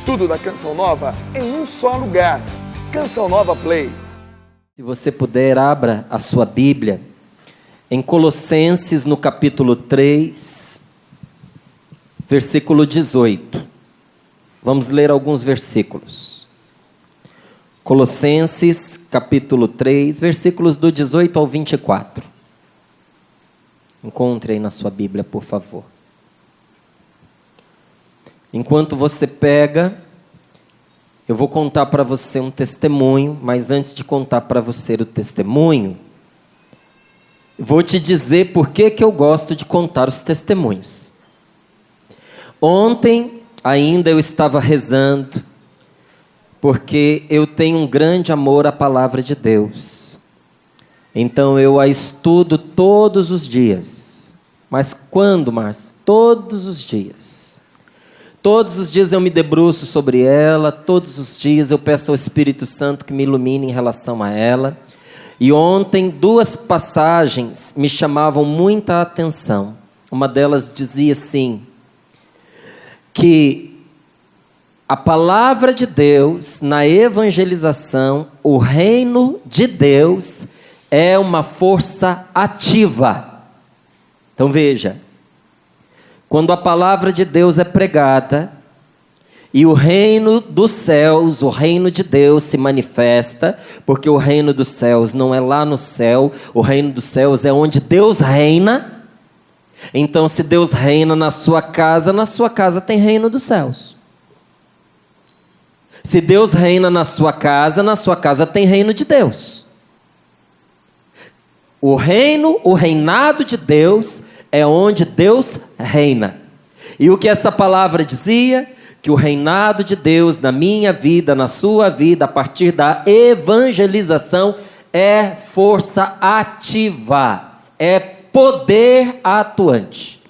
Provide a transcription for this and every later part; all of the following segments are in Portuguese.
Tudo da Canção Nova em um só lugar. Canção Nova Play. Se você puder, abra a sua Bíblia em Colossenses, no capítulo 3, versículo 18. Vamos ler alguns versículos. Colossenses, capítulo 3, versículos do 18 ao 24. Encontre aí na sua Bíblia, por favor. Enquanto você pega, eu vou contar para você um testemunho, mas antes de contar para você o testemunho, vou te dizer por que eu gosto de contar os testemunhos. Ontem ainda eu estava rezando, porque eu tenho um grande amor à palavra de Deus. Então eu a estudo todos os dias. Mas quando, Márcio? Todos os dias. Todos os dias eu me debruço sobre ela, todos os dias eu peço ao Espírito Santo que me ilumine em relação a ela. E ontem 2 passagens me chamavam muita atenção. Uma delas dizia assim, que a palavra de Deus na evangelização, o reino de Deus é uma força ativa. Então veja, quando a palavra de Deus é pregada e o reino dos céus, o reino de Deus se manifesta, porque o reino dos céus não é lá no céu, o reino dos céus é onde Deus reina. Então, se Deus reina na sua casa tem reino dos céus. Se Deus reina na sua casa tem reino de Deus. O reinado de Deus é onde Deus reina. E o que essa palavra dizia? Que o reinado de Deus na minha vida, na sua vida, a partir da evangelização, é força ativa, é poder atuante.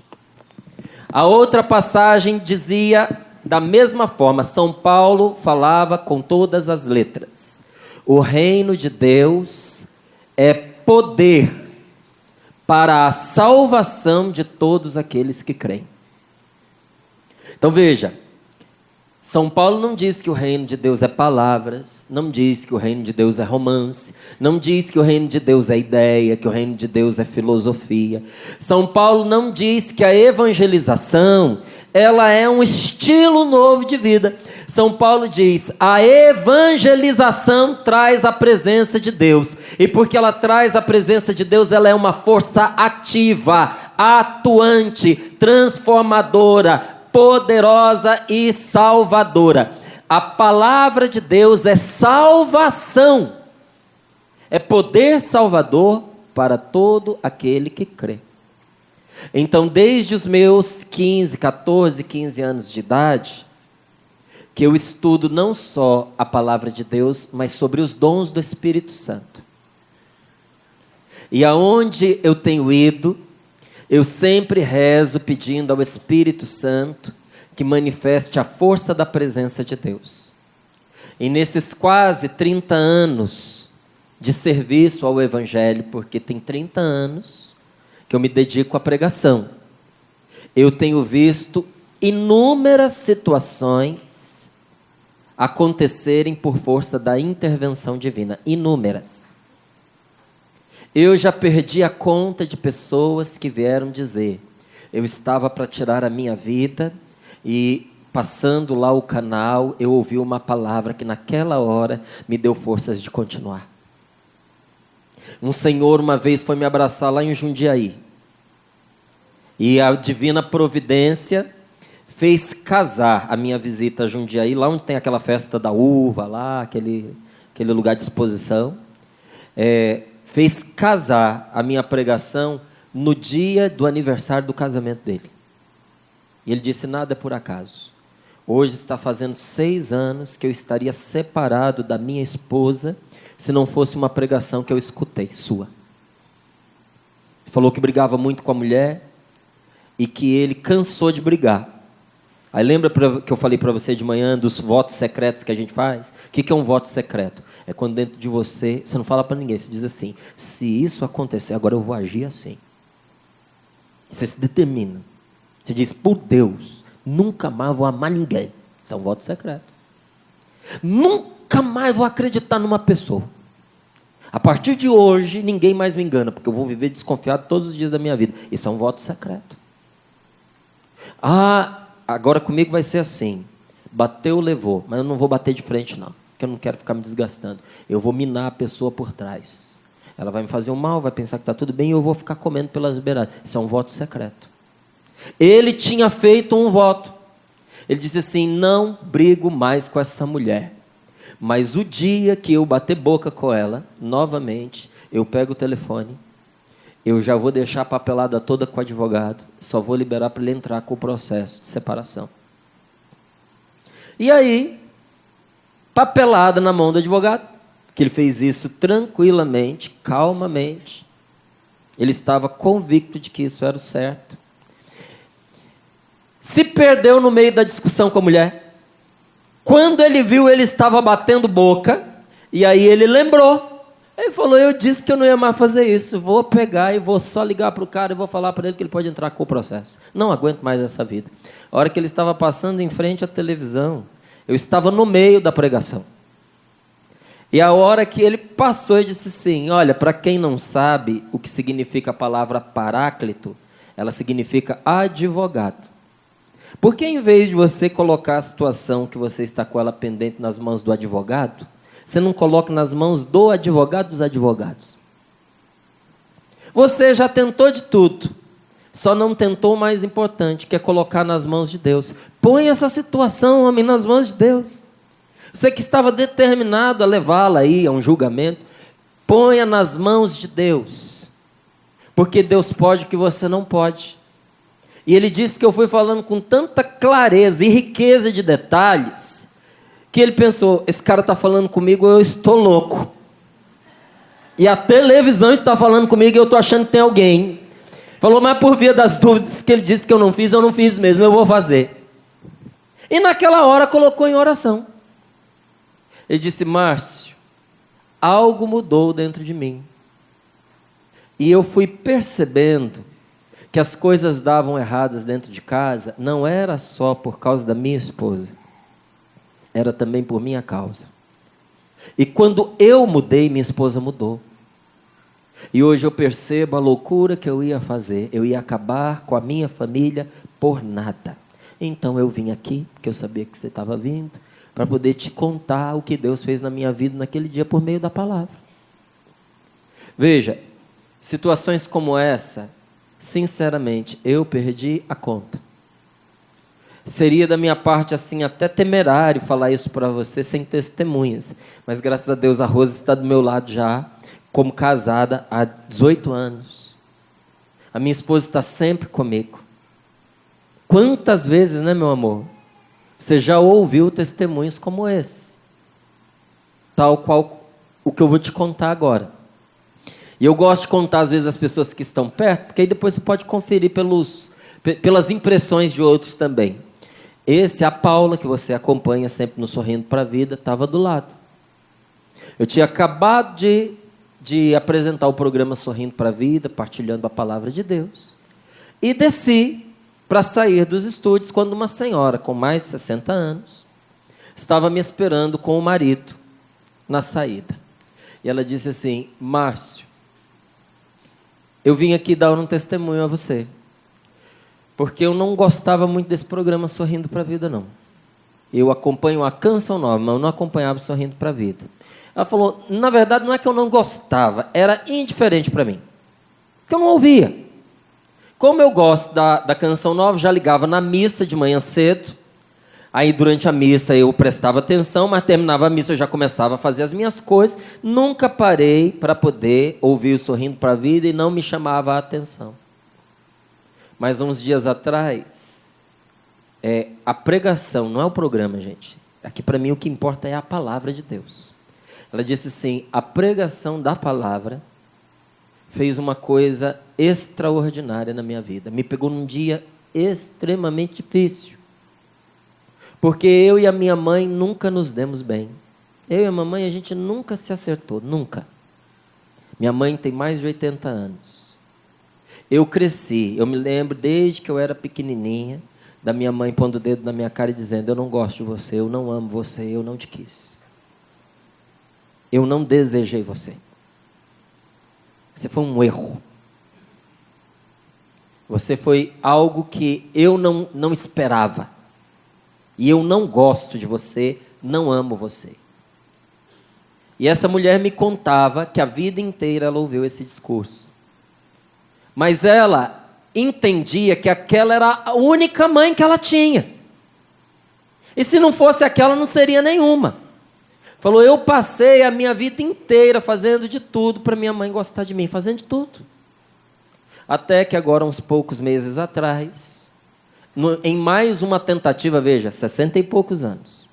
A outra passagem dizia da mesma forma, São Paulo falava com todas as letras. O reino de Deus é poder para a salvação de todos aqueles que creem. Então veja, São Paulo não diz que o reino de Deus é palavras, não diz que o reino de Deus é romance, não diz que o reino de Deus é ideia, que o reino de Deus é filosofia. São Paulo não diz que a evangelização, ela é um estilo novo de vida. São Paulo diz, a evangelização traz a presença de Deus. E porque ela traz a presença de Deus, ela é uma força ativa, atuante, transformadora, poderosa e salvadora. A palavra de Deus é salvação, é poder salvador para todo aquele que crê. Então, desde os meus 14, 15 anos de idade, que eu estudo não só a palavra de Deus, mas sobre os dons do Espírito Santo. E aonde eu tenho ido, eu sempre rezo pedindo ao Espírito Santo que manifeste a força da presença de Deus. E nesses quase 30 anos de serviço ao Evangelho, porque tem 30 anos que eu me dedico à pregação, eu tenho visto inúmeras situações acontecerem por força da intervenção divina. Inúmeras. Eu já perdi a conta de pessoas que vieram dizer, eu estava para tirar a minha vida e passando lá o canal, eu ouvi uma palavra que naquela hora me deu forças de continuar. Um senhor uma vez foi me abraçar lá em Jundiaí. E a divina providência fez casar a minha visita a Jundiaí, lá onde tem aquela festa da uva, lá, aquele lugar de exposição. Fez casar a minha pregação no dia do aniversário do casamento dele. E ele disse, nada é por acaso. Hoje está fazendo 6 anos que eu estaria separado da minha esposa se não fosse uma pregação que eu escutei, sua. Ele falou que brigava muito com a mulher e que ele cansou de brigar. Aí lembra que eu falei para você de manhã dos votos secretos que a gente faz? O que é um voto secreto? É quando dentro de você não fala para ninguém, você diz assim, se isso acontecer, agora eu vou agir assim. Você se determina. Você diz, por Deus, nunca mais vou amar ninguém. Isso é um voto secreto. Nunca mais vou acreditar numa pessoa. A partir de hoje, ninguém mais me engana, porque eu vou viver desconfiado todos os dias da minha vida. Isso é um voto secreto. Ah, agora comigo vai ser assim. Bateu, levou, mas eu não vou bater de frente não, porque eu não quero ficar me desgastando. Eu vou minar a pessoa por trás. Ela vai me fazer um mal, vai pensar que está tudo bem e eu vou ficar comendo pelas beiradas. Isso é um voto secreto. Ele tinha feito um voto. Ele disse assim: não brigo mais com essa mulher. Mas o dia que eu bater boca com ela, novamente, eu pego o telefone, eu já vou deixar a papelada toda com o advogado, só vou liberar para ele entrar com o processo de separação. E aí, papelada na mão do advogado, que ele fez isso tranquilamente, calmamente. Ele estava convicto de que isso era o certo. Se perdeu no meio da discussão com a mulher. Quando ele viu, ele estava batendo boca, e aí ele lembrou. Ele falou: eu disse que eu não ia mais fazer isso, vou pegar e vou só ligar para o cara e vou falar para ele que ele pode entrar com o processo. Não aguento mais essa vida. A hora que ele estava passando em frente à televisão, eu estava no meio da pregação. E a hora que ele passou, ele disse assim: olha, para quem não sabe o que significa a palavra paráclito, ela significa advogado. Porque em vez de você colocar a situação que você está com ela pendente nas mãos do advogado, você não coloca nas mãos do advogado dos advogados. Você já tentou de tudo, só não tentou o mais importante, que é colocar nas mãos de Deus. Põe essa situação, homem, nas mãos de Deus. Você que estava determinado a levá-la aí a um julgamento, ponha nas mãos de Deus. Porque Deus pode o que você não pode. E ele disse que eu fui falando com tanta clareza e riqueza de detalhes, que ele pensou: esse cara está falando comigo, eu estou louco. E a televisão está falando comigo e eu estou achando que tem alguém. Falou: mas por via das dúvidas que ele disse que eu não fiz mesmo, eu vou fazer. E naquela hora colocou em oração. Ele disse: Márcio, algo mudou dentro de mim. E eu fui percebendo que as coisas davam erradas dentro de casa, não era só por causa da minha esposa, era também por minha causa. E quando eu mudei, minha esposa mudou. E hoje eu percebo a loucura que eu ia fazer. Eu ia acabar com a minha família por nada. Então eu vim aqui, porque eu sabia que você estava vindo, para poder te contar o que Deus fez na minha vida naquele dia por meio da palavra. Veja, situações como essa, sinceramente, eu perdi a conta. Seria da minha parte assim até temerário falar isso para você sem testemunhas. Mas graças a Deus a Rosa está do meu lado já, como casada há 18 anos. A minha esposa está sempre comigo. Quantas vezes, né, meu amor? Você já ouviu testemunhos como esse? Tal qual o que eu vou te contar agora. E eu gosto de contar, às vezes, as pessoas que estão perto, porque aí depois você pode conferir pelas impressões de outros também. A Paula, que você acompanha sempre no Sorrindo para a Vida, estava do lado. Eu tinha acabado de apresentar o programa Sorrindo para a Vida, partilhando a palavra de Deus. E desci para sair dos estúdios, quando uma senhora com mais de 60 anos estava me esperando com o marido na saída. E ela disse assim: Márcio, eu vim aqui dar um testemunho a você, porque eu não gostava muito desse programa Sorrindo para a Vida, não. Eu acompanho a Canção Nova, mas eu não acompanhava Sorrindo para a Vida. Ela falou: na verdade, não é que eu não gostava, era indiferente para mim, porque eu não ouvia. Como eu gosto da Canção Nova, já ligava na missa de manhã cedo. Aí durante a missa eu prestava atenção, mas terminava a missa eu já começava a fazer as minhas coisas. Nunca parei para poder ouvir o Sorrindo para a Vida e não me chamava a atenção. Mas uns dias atrás, a pregação, não é o programa, gente. Aqui para mim o que importa é a palavra de Deus. Ela disse assim: a pregação da palavra fez uma coisa extraordinária na minha vida. Me pegou num dia extremamente difícil. Porque eu e a minha mãe nunca nos demos bem. Eu e a mamãe, a gente nunca se acertou, nunca. Minha mãe tem mais de 80 anos. Eu cresci, eu me lembro desde que eu era pequenininha, da minha mãe pondo o dedo na minha cara e dizendo: eu não gosto de você, eu não amo você, eu não te quis. Eu não desejei você. Você foi um erro. Você foi algo que eu não esperava. E eu não gosto de você, não amo você. E essa mulher me contava que a vida inteira ela ouviu esse discurso. Mas ela entendia que aquela era a única mãe que ela tinha. E se não fosse aquela, não seria nenhuma. Falou: eu passei a minha vida inteira fazendo de tudo para minha mãe gostar de mim, fazendo de tudo. Até que agora, uns poucos meses atrás, em mais uma tentativa, veja, 60 e poucos anos,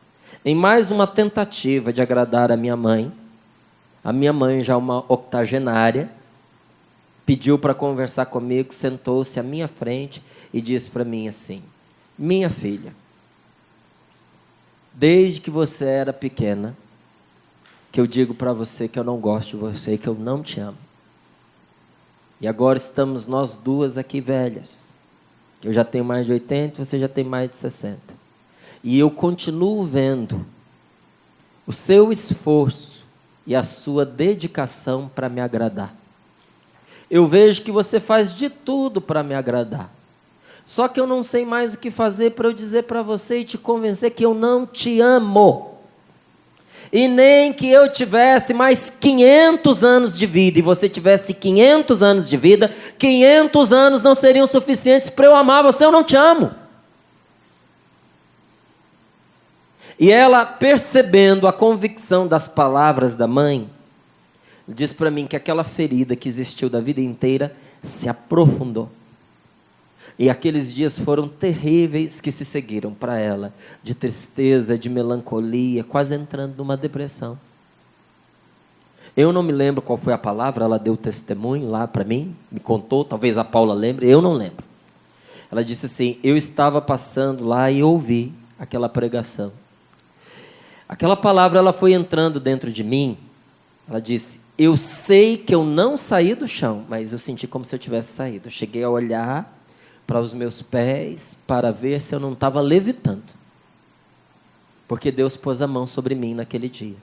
em mais uma tentativa de agradar a minha mãe já uma octogenária, pediu para conversar comigo, sentou-se à minha frente e disse para mim assim: minha filha, desde que você era pequena, que eu digo para você que eu não gosto de você, que eu não te amo. E agora estamos nós duas aqui velhas. Eu já tenho mais de 80, você já tem mais de 60. E eu continuo vendo o seu esforço e a sua dedicação para me agradar. Eu vejo que você faz de tudo para me agradar. Só que eu não sei mais o que fazer para eu dizer para você e te convencer que eu não te amo. E nem que eu tivesse mais 500 anos de vida e você tivesse 500 anos de vida, 500 anos não seriam suficientes para eu amar você, eu não te amo. E ela, percebendo a convicção das palavras da mãe, diz para mim que aquela ferida que existiu da vida inteira se aprofundou. E aqueles dias foram terríveis que se seguiram para ela, de tristeza, de melancolia, quase entrando numa depressão. Eu não me lembro qual foi a palavra, ela deu testemunho lá para mim, me contou, talvez a Paula lembre, eu não lembro. Ela disse assim: eu estava passando lá e ouvi aquela pregação. Aquela palavra ela foi entrando dentro de mim. Ela disse: eu sei que eu não saí do chão, mas eu senti como se eu tivesse saído. Eu cheguei a olhar para os meus pés, para ver se eu não estava levitando. Porque Deus pôs a mão sobre mim naquele dia.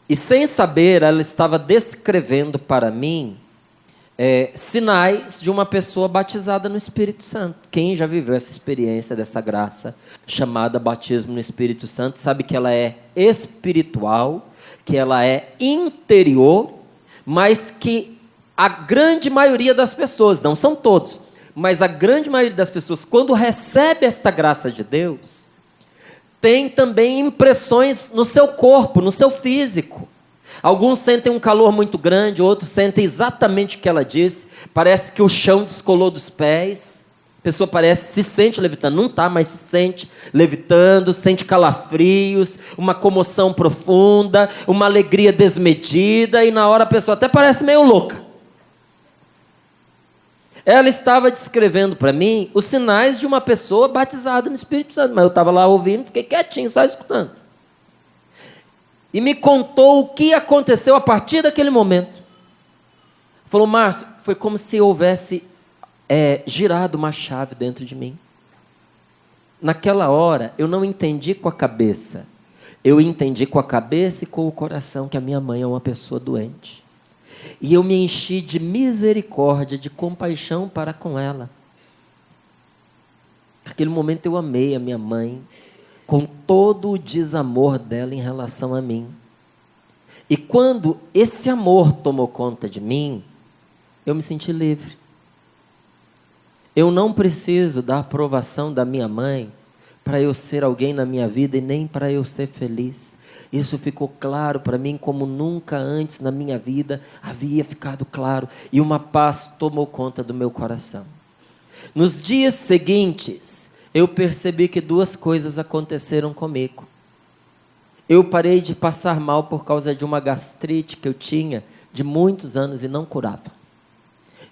E sem saber, ela estava descrevendo para mim sinais de uma pessoa batizada no Espírito Santo. Quem já viveu essa experiência dessa graça chamada batismo no Espírito Santo, sabe que ela é espiritual, que ela é interior, mas que a grande maioria das pessoas, não são todos, mas a grande maioria das pessoas, quando recebe esta graça de Deus, tem também impressões no seu corpo, no seu físico. Alguns sentem um calor muito grande, outros sentem exatamente o que ela disse. Parece que o chão descolou dos pés. A pessoa se sente levitando, não está, mas se sente levitando, sente calafrios, uma comoção profunda, uma alegria desmedida, e na hora a pessoa até parece meio louca. Ela estava descrevendo para mim os sinais de uma pessoa batizada no Espírito Santo, mas eu estava lá ouvindo, fiquei quietinho, só escutando. E me contou o que aconteceu a partir daquele momento. Falou: Márcio, foi como se houvesse girado uma chave dentro de mim. Naquela hora, eu não entendi com a cabeça. Eu entendi com a cabeça e com o coração que a minha mãe é uma pessoa doente. E eu me enchi de misericórdia, de compaixão para com ela. Naquele momento eu amei a minha mãe, com todo o desamor dela em relação a mim. E quando esse amor tomou conta de mim, eu me senti livre. Eu não preciso da aprovação da minha mãe para eu ser alguém na minha vida e nem para eu ser feliz. Isso ficou claro para mim como nunca antes na minha vida havia ficado claro. E uma paz tomou conta do meu coração. Nos dias seguintes, eu percebi que duas coisas aconteceram comigo. Eu parei de passar mal por causa de uma gastrite que eu tinha de muitos anos e não curava.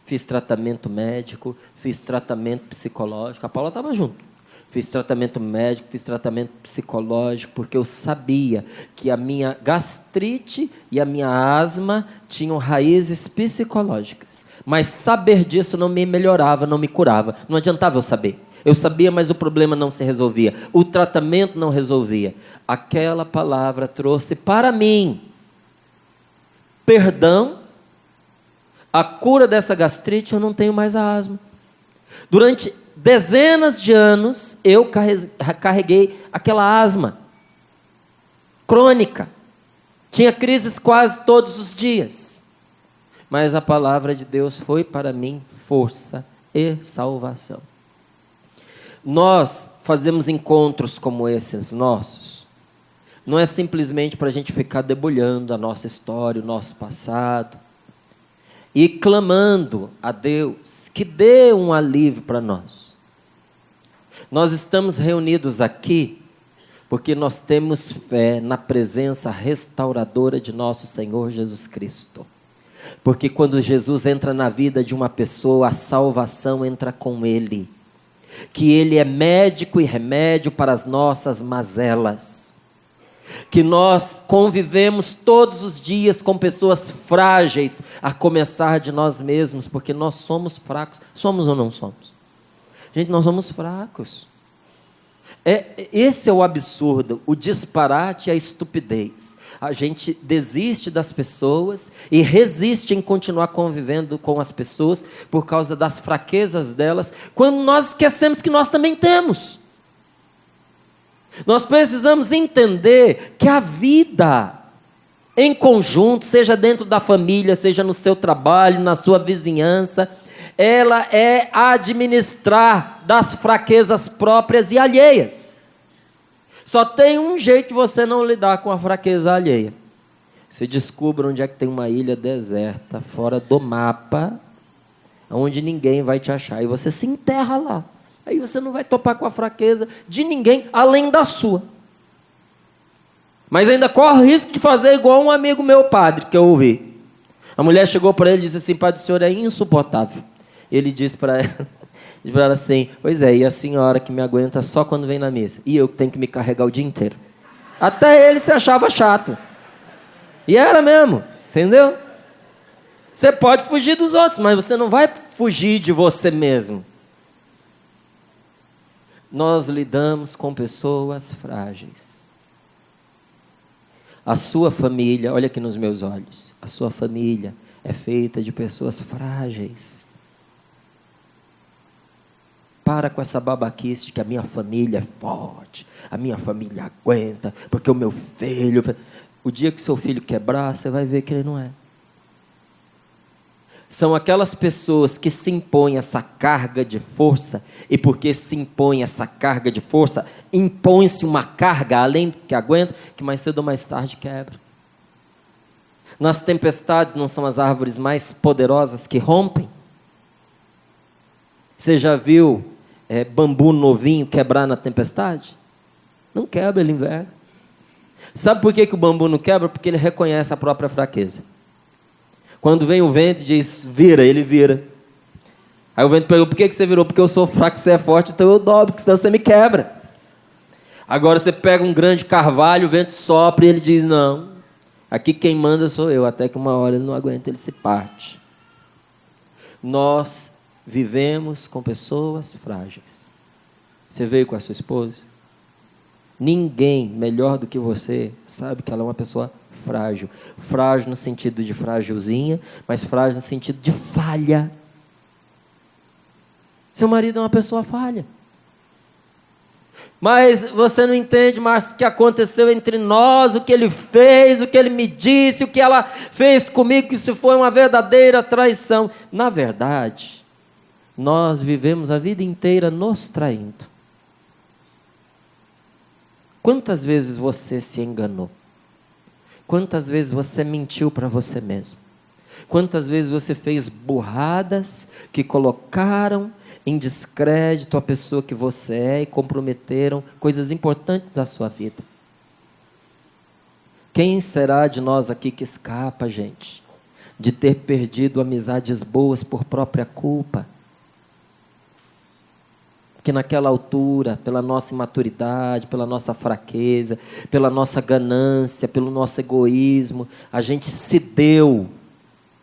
Fiz tratamento médico, fiz tratamento psicológico. A Paula estava junto. Fiz tratamento médico, fiz tratamento psicológico, porque eu sabia que a minha gastrite e a minha asma tinham raízes psicológicas. Mas saber disso não me melhorava, não me curava. Não adiantava eu saber. Eu sabia, mas o problema não se resolvia. O tratamento não resolvia. Aquela palavra trouxe para mim perdão, a cura dessa gastrite, eu não tenho mais a asma. Durante dezenas de anos, eu carreguei aquela asma crônica. Tinha crises quase todos os dias. Mas a palavra de Deus foi para mim força e salvação. Nós fazemos encontros como esses nossos. Não é simplesmente para a gente ficar debulhando a nossa história, o nosso passado. E clamando a Deus que dê um alívio para nós. Nós estamos reunidos aqui porque nós temos fé na presença restauradora de nosso Senhor Jesus Cristo. Porque quando Jesus entra na vida de uma pessoa, a salvação entra com Ele. Que Ele é médico e remédio para as nossas mazelas. Que nós convivemos todos os dias com pessoas frágeis, a começar de nós mesmos, porque nós somos fracos. Somos ou não somos? Gente, nós somos fracos. Esse é o absurdo, o disparate e a estupidez. A gente desiste das pessoas e resiste em continuar convivendo com as pessoas por causa das fraquezas delas, quando nós esquecemos que nós também temos. Nós precisamos entender que a vida em conjunto, seja dentro da família, seja no seu trabalho, na sua vizinhança, ela é administrar das fraquezas próprias e alheias. Só tem um jeito de você não lidar com a fraqueza alheia. Você descubra onde é que tem uma ilha deserta, fora do mapa, onde ninguém vai te achar, e você se enterra lá. Aí você não vai topar com a fraqueza de ninguém, além da sua. Mas ainda corre o risco de fazer igual um amigo meu padre, que eu ouvi. A mulher chegou para ele e disse assim: padre, o senhor é insuportável. Ele disse para ela assim: pois é, e a senhora que me aguenta só quando vem na missa? E eu que tenho que me carregar o dia inteiro. Até ele se achava chato. E era mesmo, entendeu? Você pode fugir dos outros, mas você não vai fugir de você mesmo. Nós lidamos com pessoas frágeis. A sua família, olha aqui nos meus olhos, a sua família é feita de pessoas frágeis. Para com essa babaquice de que a minha família é forte, a minha família aguenta, porque o meu filho... O dia que seu filho quebrar, você vai ver que ele não é. São aquelas pessoas que se impõem essa carga de força, e porque se impõe essa carga de força, impõe-se uma carga além do que aguenta, que mais cedo ou mais tarde quebra. Nas tempestades não são as árvores mais poderosas que rompem? Você já viu bambu novinho quebrar na tempestade? Não quebra, ele enverga. Sabe por que o bambu não quebra? Porque ele reconhece a própria fraqueza. Quando vem o vento e diz, vira, ele vira. Aí o vento pergunta, por que você virou? Porque eu sou fraco, você é forte, então eu dobro, porque senão você me quebra. Agora você pega um grande carvalho, o vento sopra e ele diz, não, aqui quem manda sou eu, até que uma hora ele não aguenta, ele se parte. Nós vivemos com pessoas frágeis. Você veio com a sua esposa? Ninguém melhor do que você sabe que ela é uma pessoa frágil. Frágil no sentido de frágilzinha, mas frágil no sentido de falha. Seu marido é uma pessoa falha. Mas você não entende, Márcio, o que aconteceu entre nós, o que ele fez, o que ele me disse, o que ela fez comigo, que isso foi uma verdadeira traição. Na verdade, nós vivemos a vida inteira nos traindo. Quantas vezes você se enganou? Quantas vezes você mentiu para você mesmo? Quantas vezes você fez burradas que colocaram em descrédito a pessoa que você é e comprometeram coisas importantes da sua vida? Quem será de nós aqui que escapa, gente, de ter perdido amizades boas por própria culpa? Que naquela altura, pela nossa imaturidade, pela nossa fraqueza, pela nossa ganância, pelo nosso egoísmo, a gente se deu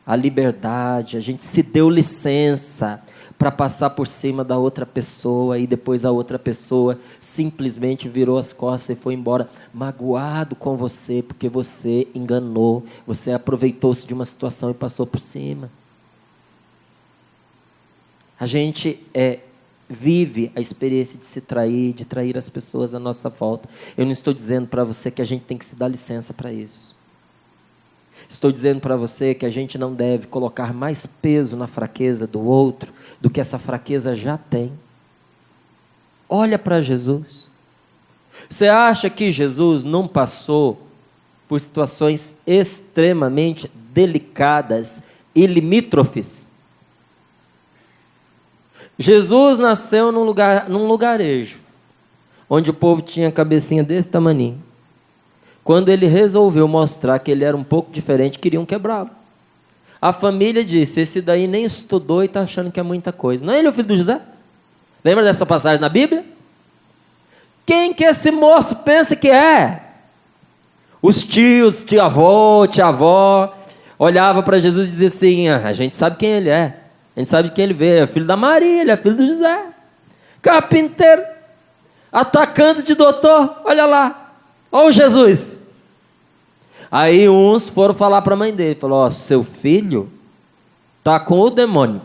a liberdade, a gente se deu licença para passar por cima da outra pessoa, e depois a outra pessoa simplesmente virou as costas e foi embora, magoado com você, porque você enganou, você aproveitou-se de uma situação e passou por cima. A gente vive a experiência de se trair, de trair as pessoas à nossa volta. Eu não estou dizendo para você que a gente tem que se dar licença para isso. Estou dizendo para você que a gente não deve colocar mais peso na fraqueza do outro do que essa fraqueza já tem. Olha para Jesus. Você acha que Jesus não passou por situações extremamente delicadas e limítrofes? Jesus nasceu num lugarejo, onde o povo tinha a cabecinha desse tamaninho. Quando ele resolveu mostrar que ele era um pouco diferente, queriam quebrá-lo. A família disse, esse daí nem estudou e está achando que é muita coisa. Não é ele o filho do José? Lembra dessa passagem na Bíblia? Quem que esse moço pensa que é? Os tios, tia-avó, olhava para Jesus e dizia assim, a gente sabe quem ele é. A gente sabe quem ele veio, é filho da Maria, ele é filho do José. Carpinteiro, atacante de doutor, olha lá. Olha o Jesus. Aí uns foram falar para a mãe dele, falou, seu filho está com o demônio.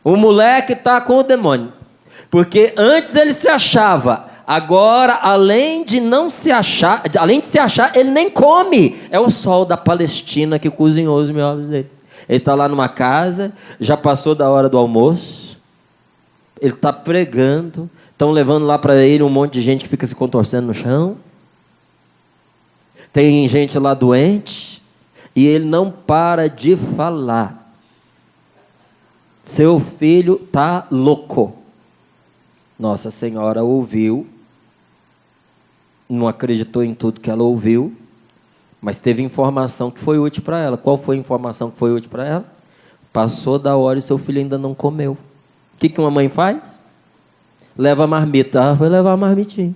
O moleque está com o demônio. Porque antes ele se achava, agora além de se achar, ele nem come. É o sol da Palestina que cozinhou os miolos dele. Ele está lá numa casa, já passou da hora do almoço, ele está pregando, estão levando lá para ele um monte de gente que fica se contorcendo no chão, tem gente lá doente, e ele não para de falar. Seu filho está louco. Nossa Senhora ouviu, não acreditou em tudo que ela ouviu, mas teve informação que foi útil para ela. Qual foi a informação que foi útil para ela? Passou da hora e seu filho ainda não comeu. O que uma mãe faz? Leva a marmita. Vai levar a marmitinha.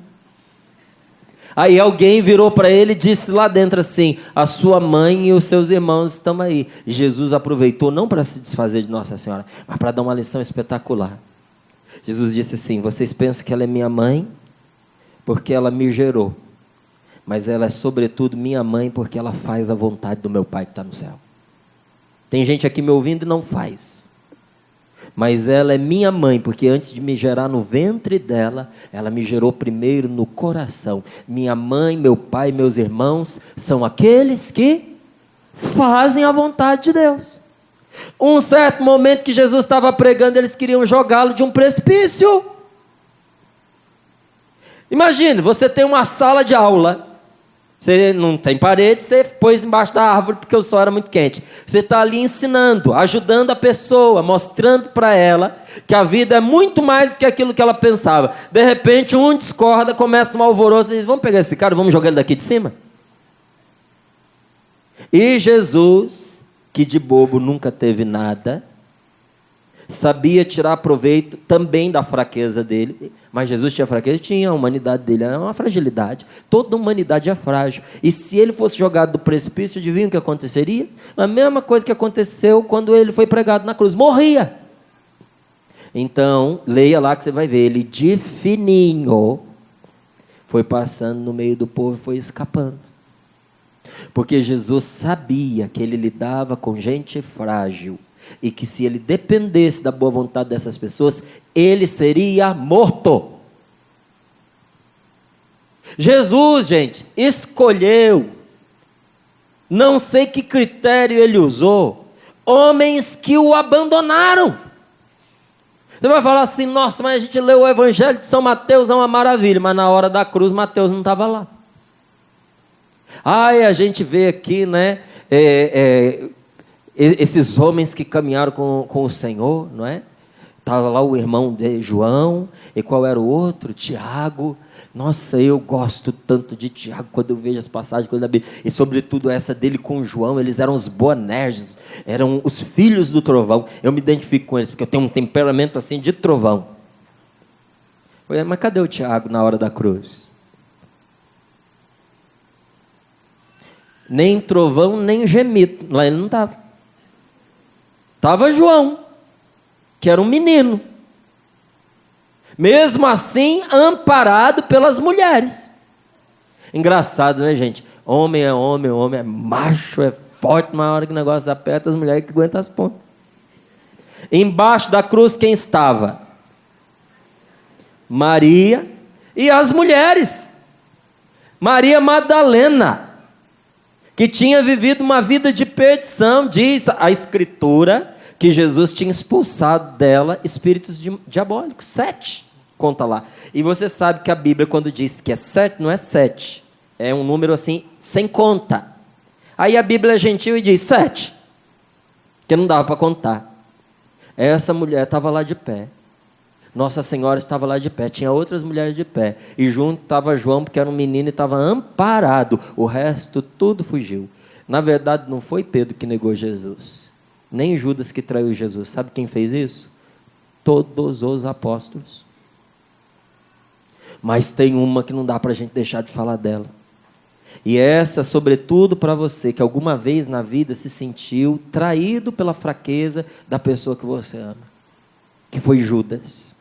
Aí alguém virou para ele e disse lá dentro assim, a sua mãe e os seus irmãos estão aí. E Jesus aproveitou não para se desfazer de Nossa Senhora, mas para dar uma lição espetacular. Jesus disse assim, vocês pensam que ela é minha mãe porque ela me gerou. Mas ela é sobretudo minha mãe porque ela faz a vontade do meu Pai que está no céu. Tem gente aqui me ouvindo e não faz. Mas ela é minha mãe porque antes de me gerar no ventre dela, ela me gerou primeiro no coração. Minha mãe, meu pai, meus irmãos são aqueles que fazem a vontade de Deus. Um certo momento que Jesus estava pregando, eles queriam jogá-lo de um precipício. Imagine, você tem uma sala de aula. Você não tem parede, você pôs embaixo da árvore porque o sol era muito quente. Você está ali ensinando, ajudando a pessoa, mostrando para ela que a vida é muito mais do que aquilo que ela pensava. De repente, um discorda, começa um alvoroço e diz, vamos pegar esse cara, vamos jogar ele daqui de cima? E Jesus, que de bobo nunca teve nada, sabia tirar proveito também da fraqueza dele. Mas Jesus tinha fraqueza? Tinha. A humanidade dele era uma fragilidade. Toda humanidade é frágil. E se ele fosse jogado do precipício, adivinha o que aconteceria? A mesma coisa que aconteceu quando ele foi pregado na cruz. Morria. Então, leia lá que você vai ver. Ele de fininho foi passando no meio do povo e foi escapando. Porque Jesus sabia que ele lidava com gente frágil. E que se ele dependesse da boa vontade dessas pessoas, ele seria morto. Jesus, gente, escolheu, não sei que critério ele usou, homens que o abandonaram. Você vai falar assim, nossa, mas a gente leu o Evangelho de São Mateus, é uma maravilha, mas na hora da cruz, Mateus não estava lá. A gente vê aqui, né, esses homens que caminharam com o Senhor, não é? Estava lá o irmão de João, e qual era o outro? Tiago. Nossa, eu gosto tanto de Tiago, quando eu vejo as passagens da Bíblia, e sobretudo essa dele com João, eles eram os Boanerges, eram os filhos do trovão. Eu me identifico com eles, porque eu tenho um temperamento assim de trovão. Mas cadê o Tiago na hora da cruz? Nem trovão, nem gemido, lá ele não estava. estava João, que era um menino. Mesmo assim, amparado pelas mulheres. Engraçado, né, gente? Homem é homem, homem é macho, é forte, mas na hora que o negócio aperta, as mulheres que aguentam as pontas. Embaixo da cruz, quem estava? Maria e as mulheres. Maria Madalena, que tinha vivido uma vida de perdição. Diz a Escritura que Jesus tinha expulsado dela espíritos diabólicos. 7, conta lá. E você sabe que a Bíblia, quando diz que é 7, não é 7. É um número assim, sem conta. Aí a Bíblia é gentil e diz 7, que não dava para contar. Essa mulher estava lá de pé. Nossa Senhora estava lá de pé. Tinha outras mulheres de pé. E junto estava João, porque era um menino e estava amparado. O resto tudo fugiu. Na verdade, não foi Pedro que negou Jesus. Nem Judas que traiu Jesus. Sabe quem fez isso? Todos os apóstolos. Mas tem uma que não dá para a gente deixar de falar dela. E essa, sobretudo para você, que alguma vez na vida se sentiu traído pela fraqueza da pessoa que você ama. Que foi Judas.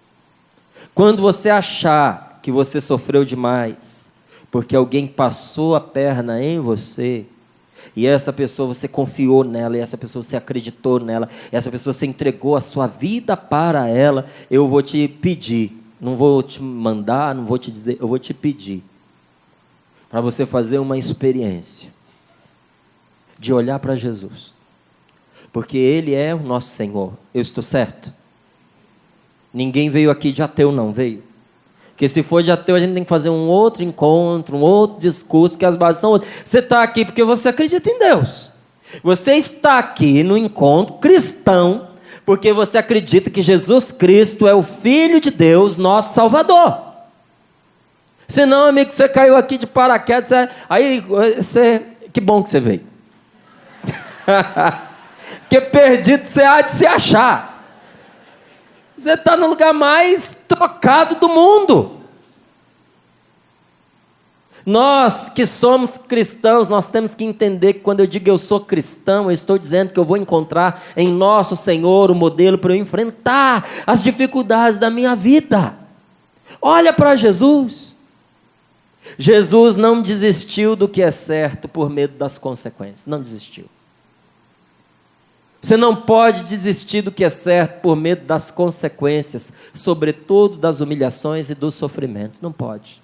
Quando você achar que você sofreu demais, porque alguém passou a perna em você, e essa pessoa você confiou nela, e essa pessoa você acreditou nela, e essa pessoa você entregou a sua vida para ela, eu vou te pedir, não vou te mandar, não vou te dizer, eu vou te pedir, para você fazer uma experiência, de olhar para Jesus, porque Ele é o nosso Senhor. Eu estou certo? Ninguém veio aqui de ateu, não veio. Porque se for de ateu, a gente tem que fazer um outro encontro, um outro discurso, porque as bases são outras. Você está aqui porque você acredita em Deus. Você está aqui no encontro cristão, porque você acredita que Jesus Cristo é o Filho de Deus, nosso Salvador. Senão, amigo, você caiu aqui de paraquedas, que bom que você veio. Porque perdido você há de se achar. Você está no lugar mais trocado do mundo. Nós que somos cristãos, nós temos que entender que quando eu digo eu sou cristão, eu estou dizendo que eu vou encontrar em nosso Senhor o modelo para eu enfrentar as dificuldades da minha vida. Olha para Jesus. Jesus não desistiu do que é certo por medo das consequências. Não desistiu. Você não pode desistir do que é certo por medo das consequências, sobretudo das humilhações e dos sofrimentos. Não pode.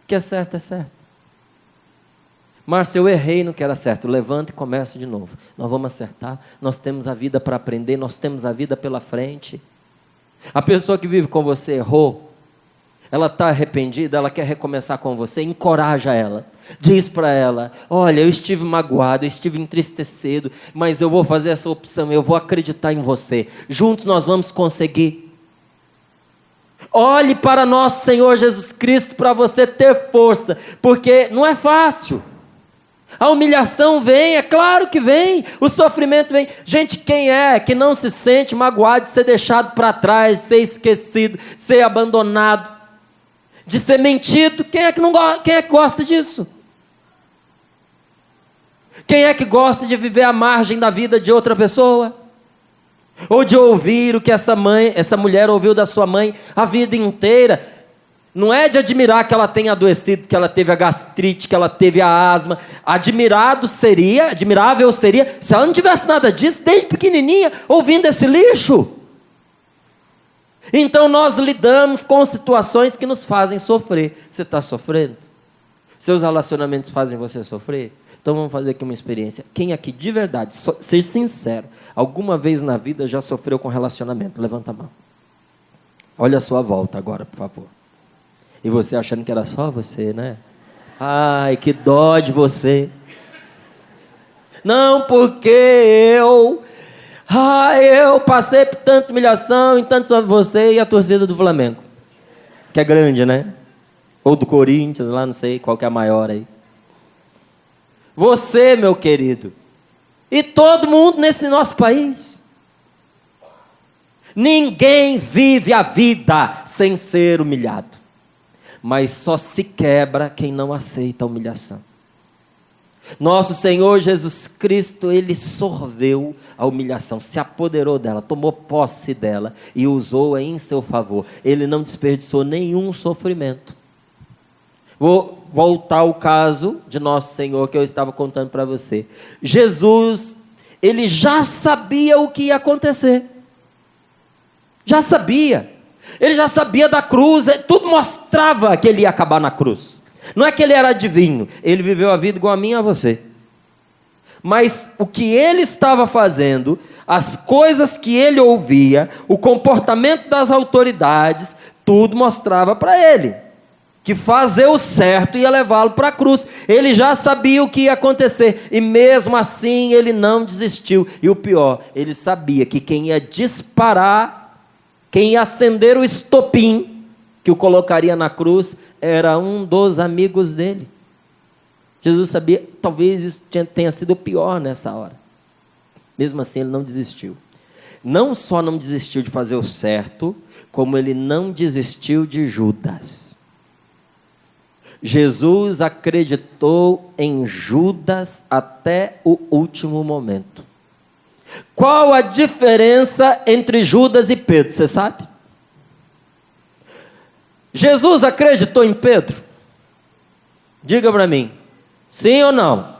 O que é certo é certo. Márcio, eu errei no que era certo. Levanta e começa de novo. Nós vamos acertar. Nós temos a vida para aprender. Nós temos a vida pela frente. A pessoa que vive com você errou. Ela está arrependida, ela quer recomeçar com você, encoraja ela, diz para ela, olha, eu estive magoado, eu estive entristecido, mas eu vou fazer essa opção, eu vou acreditar em você, juntos nós vamos conseguir. Olhe para nosso Senhor Jesus Cristo para você ter força, porque não é fácil. A humilhação vem, é claro que vem, o sofrimento vem. Gente, quem é que não se sente magoado de ser deixado para trás, de ser esquecido, de ser abandonado, de ser mentido? Quem é que gosta disso? Quem é que gosta de viver à margem da vida de outra pessoa? Ou de ouvir o que essa mulher ouviu da sua mãe a vida inteira? Não é de admirar que ela tenha adoecido, que ela teve a gastrite, que ela teve a asma. Admirável seria se ela não tivesse nada disso desde pequenininha, ouvindo esse lixo. Então nós lidamos com situações que nos fazem sofrer. Você está sofrendo? Seus relacionamentos fazem você sofrer? Então vamos fazer aqui uma experiência. Quem aqui de verdade, ser sincero, alguma vez na vida já sofreu com relacionamento? Levanta a mão. Olha a sua volta agora, por favor. E você achando que era só você, né? Ai, que dó de você. Não, porque eu passei por tanta humilhação e tanto sobre você e a torcida do Flamengo. Que é grande, né? Ou do Corinthians, lá não sei qual que é a maior aí. Você, meu querido, e todo mundo nesse nosso país. Ninguém vive a vida sem ser humilhado. Mas só se quebra quem não aceita a humilhação. Nosso Senhor Jesus Cristo, Ele sorveu a humilhação, se apoderou dela, tomou posse dela e usou-a em seu favor. Ele não desperdiçou nenhum sofrimento. Vou voltar ao caso de Nosso Senhor que eu estava contando para você. Jesus, Ele já sabia o que ia acontecer. Já sabia. Ele já sabia da cruz, tudo mostrava que Ele ia acabar na cruz. Não é que Ele era adivinho, Ele viveu a vida igual a mim e a você. Mas o que Ele estava fazendo, as coisas que Ele ouvia, o comportamento das autoridades, tudo mostrava para Ele que fazer o certo ia levá-lo para a cruz. Ele já sabia o que ia acontecer, e mesmo assim Ele não desistiu. E o pior, Ele sabia que quem ia disparar, quem ia acender o estopim que o colocaria na cruz, era um dos amigos dele. Jesus sabia, talvez isso tenha sido o pior nessa hora. Mesmo assim, Ele não desistiu. Não só não desistiu de fazer o certo, como Ele não desistiu de Judas. Jesus acreditou em Judas até o último momento. Qual a diferença entre Judas e Pedro, você sabe? Jesus acreditou em Pedro? Diga para mim, sim ou não?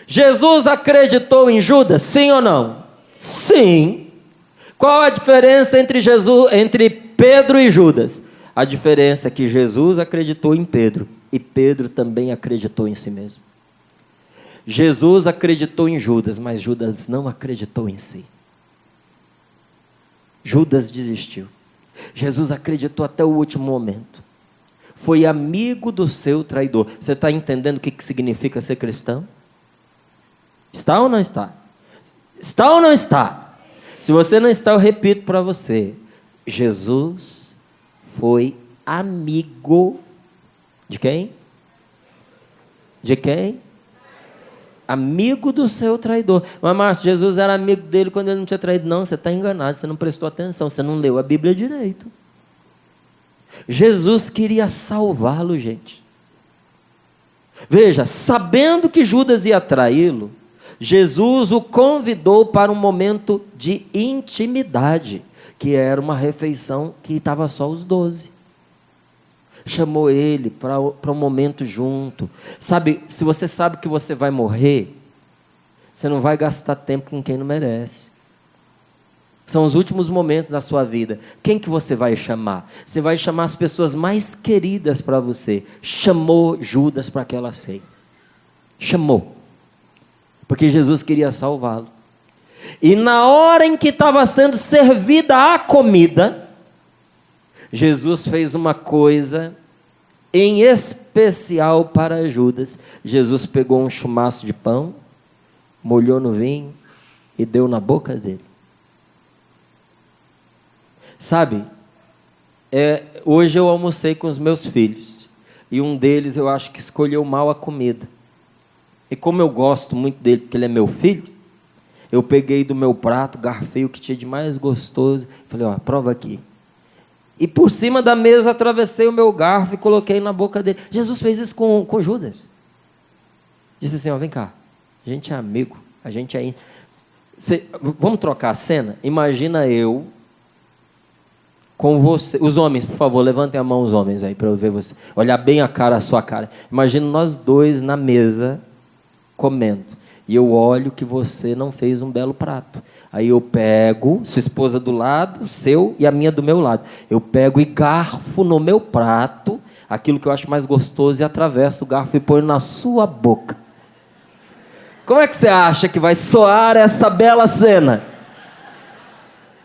Jesus acreditou em Judas, sim ou não? Sim. Qual a diferença entre Pedro e Judas? A diferença é que Jesus acreditou em Pedro e Pedro também acreditou em si mesmo. Jesus acreditou em Judas, mas Judas não acreditou em si. Judas desistiu. Jesus acreditou até o último momento. Foi amigo do seu traidor. Você está entendendo o que significa ser cristão? Está ou não está? Está ou não está? Se você não está, eu repito para você. Jesus foi amigo de quem? De quem? Amigo do seu traidor. Mas Márcio, Jesus era amigo dele quando ele não tinha traído. Não, você está enganado, você não prestou atenção, você não leu a Bíblia direito. Jesus queria salvá-lo, gente. Veja, sabendo que Judas ia traí-lo, Jesus o convidou para um momento de intimidade, que era uma refeição que estava só os 12. Chamou ele para um momento junto. Sabe, se você sabe que você vai morrer, você não vai gastar tempo com quem não merece. São os últimos momentos da sua vida. Quem que você vai chamar? Você vai chamar as pessoas mais queridas para você. Chamou Judas para aquela ceia. Chamou. Porque Jesus queria salvá-lo. E na hora em que estava sendo servida a comida, Jesus fez uma coisa em especial para Judas. Jesus pegou um chumaço de pão, molhou no vinho e deu na boca dele. Sabe, hoje eu almocei com os meus filhos, e um deles eu acho que escolheu mal a comida. E como eu gosto muito dele, porque ele é meu filho, eu peguei do meu prato, garfei o que tinha de mais gostoso, falei, ó, prova aqui. E por cima da mesa atravessei o meu garfo e coloquei na boca dele. Jesus fez isso com Judas. Disse assim, ó, vem cá, a gente é amigo, a gente é... Vamos trocar a cena? Imagina eu com você. Os homens, por favor, levantem a mão os homens aí, para eu ver você. Olhar bem a sua cara. Imagina nós dois na mesa, comendo. E eu olho que você não fez um belo prato. Aí eu pego, sua esposa do lado, seu, e a minha do meu lado. Eu pego e garfo no meu prato, aquilo que eu acho mais gostoso, e atravesso o garfo e ponho na sua boca. Como é que você acha que vai soar essa bela cena?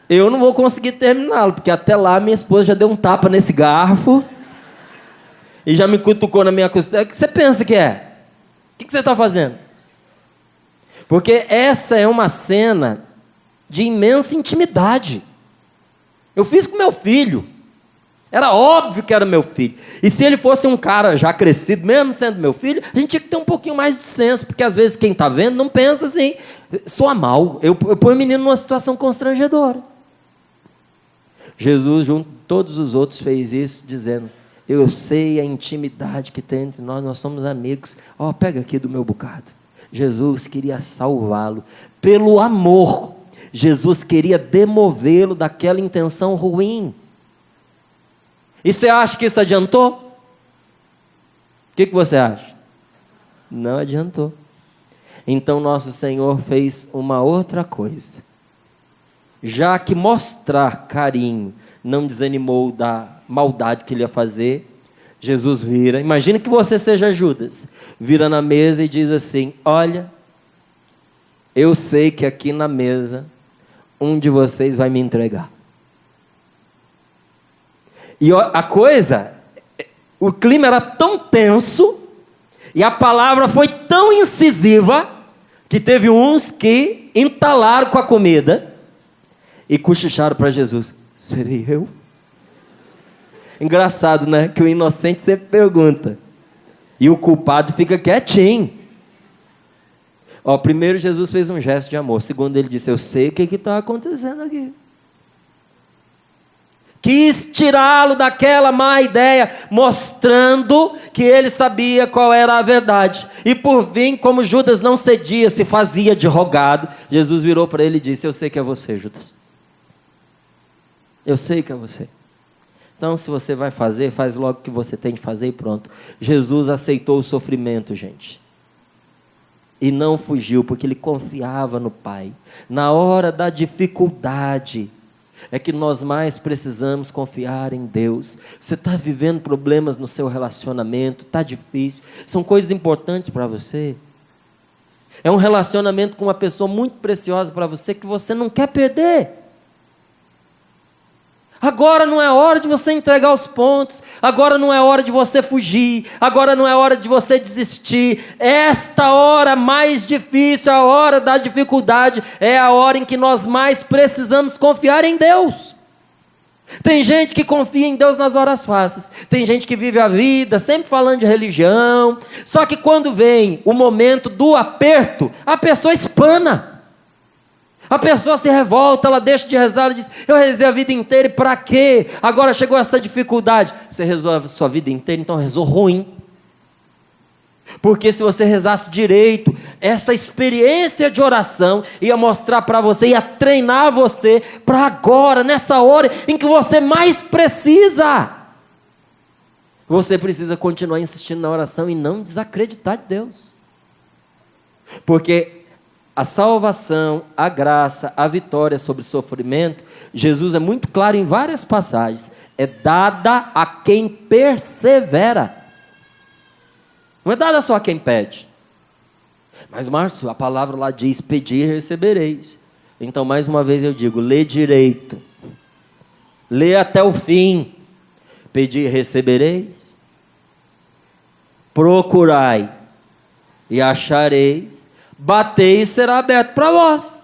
Eu não vou conseguir terminá-lo, porque até lá minha esposa já deu um tapa nesse garfo e já me cutucou na minha costela. O que você pensa que é? O que você está fazendo? Porque essa é uma cena de imensa intimidade. Eu fiz com meu filho. Era óbvio que era meu filho. E se ele fosse um cara já crescido, mesmo sendo meu filho, a gente tinha que ter um pouquinho mais de senso, porque às vezes quem está vendo não pensa assim, soa mal. Eu ponho o menino numa situação constrangedora. Jesus, junto com todos os outros, fez isso, dizendo, Eu sei a intimidade que tem entre nós, nós somos amigos. Ó, pega aqui do meu bocado. Jesus queria salvá-lo. Pelo amor, Jesus queria demovê-lo daquela intenção ruim. E você acha que isso adiantou? O que você acha? Não adiantou. Então nosso Senhor fez uma outra coisa. Já que mostrar carinho não desanimou da maldade que ele ia fazer, Jesus vira, imagina que você seja Judas, vira na mesa e diz assim: olha, eu sei que aqui na mesa um de vocês vai me entregar. E a coisa, o clima era tão tenso e a palavra foi tão incisiva que teve uns que entalaram com a comida e cochicharam para Jesus: serei eu? Engraçado, né? Que o inocente sempre pergunta e o culpado fica quietinho. Ó, primeiro Jesus fez um gesto de amor. Segundo, ele disse: eu sei o que está acontecendo aqui. Quis tirá-lo daquela má ideia, mostrando que ele sabia qual era a verdade. E por fim, como Judas não cedia, se fazia de rogado, Jesus virou para ele e disse: eu sei que é você, Judas. Eu sei que é você. Então, se você vai fazer, faz logo o que você tem de fazer e pronto. Jesus aceitou o sofrimento, gente. E não fugiu, porque ele confiava no Pai. Na hora da dificuldade, é que nós mais precisamos confiar em Deus. Você está vivendo problemas no seu relacionamento, está difícil, são coisas importantes para você. É um relacionamento com uma pessoa muito preciosa para você, que você não quer perder. Agora não é hora de você entregar os pontos, agora não é hora de você fugir, agora não é hora de você desistir. Esta hora mais difícil, a hora da dificuldade, é a hora em que nós mais precisamos confiar em Deus. Tem gente que confia em Deus nas horas fáceis, tem gente que vive a vida sempre falando de religião, só que quando vem o momento do aperto, a pessoa espana. A pessoa se revolta, ela deixa de rezar, ela diz: eu rezei a vida inteira e para quê? Agora chegou essa dificuldade. Você rezou a sua vida inteira, então rezou ruim. Porque se você rezasse direito, essa experiência de oração ia mostrar para você, ia treinar você para agora, nessa hora em que você mais precisa. Você precisa continuar insistindo na oração e não desacreditar de Deus. Porque a salvação, a graça, a vitória sobre o sofrimento, Jesus é muito claro em várias passagens, é dada a quem persevera. Não é dada só a quem pede. Mas, Márcio, a palavra lá diz: pedir, recebereis. Então, mais uma vez eu digo: lê direito. Lê até o fim. Pedir, recebereis. Procurai e achareis. Batei e será aberto para vós.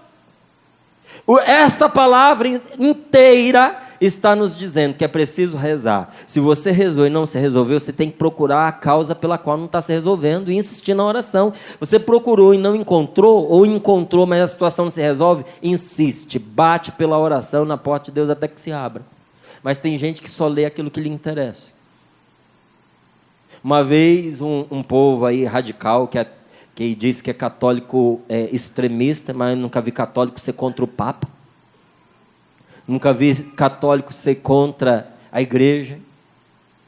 Essa palavra inteira está nos dizendo que é preciso rezar. Se você rezou e não se resolveu, você tem que procurar a causa pela qual não está se resolvendo e insistir na oração. Você procurou e não encontrou, ou encontrou, mas a situação não se resolve, insiste, bate pela oração na porta de Deus até que se abra. Mas tem gente que só lê aquilo que lhe interessa. Uma vez um povo aí radical, que diz que é católico extremista, mas nunca vi católico ser contra o Papa. Nunca vi católico ser contra a igreja.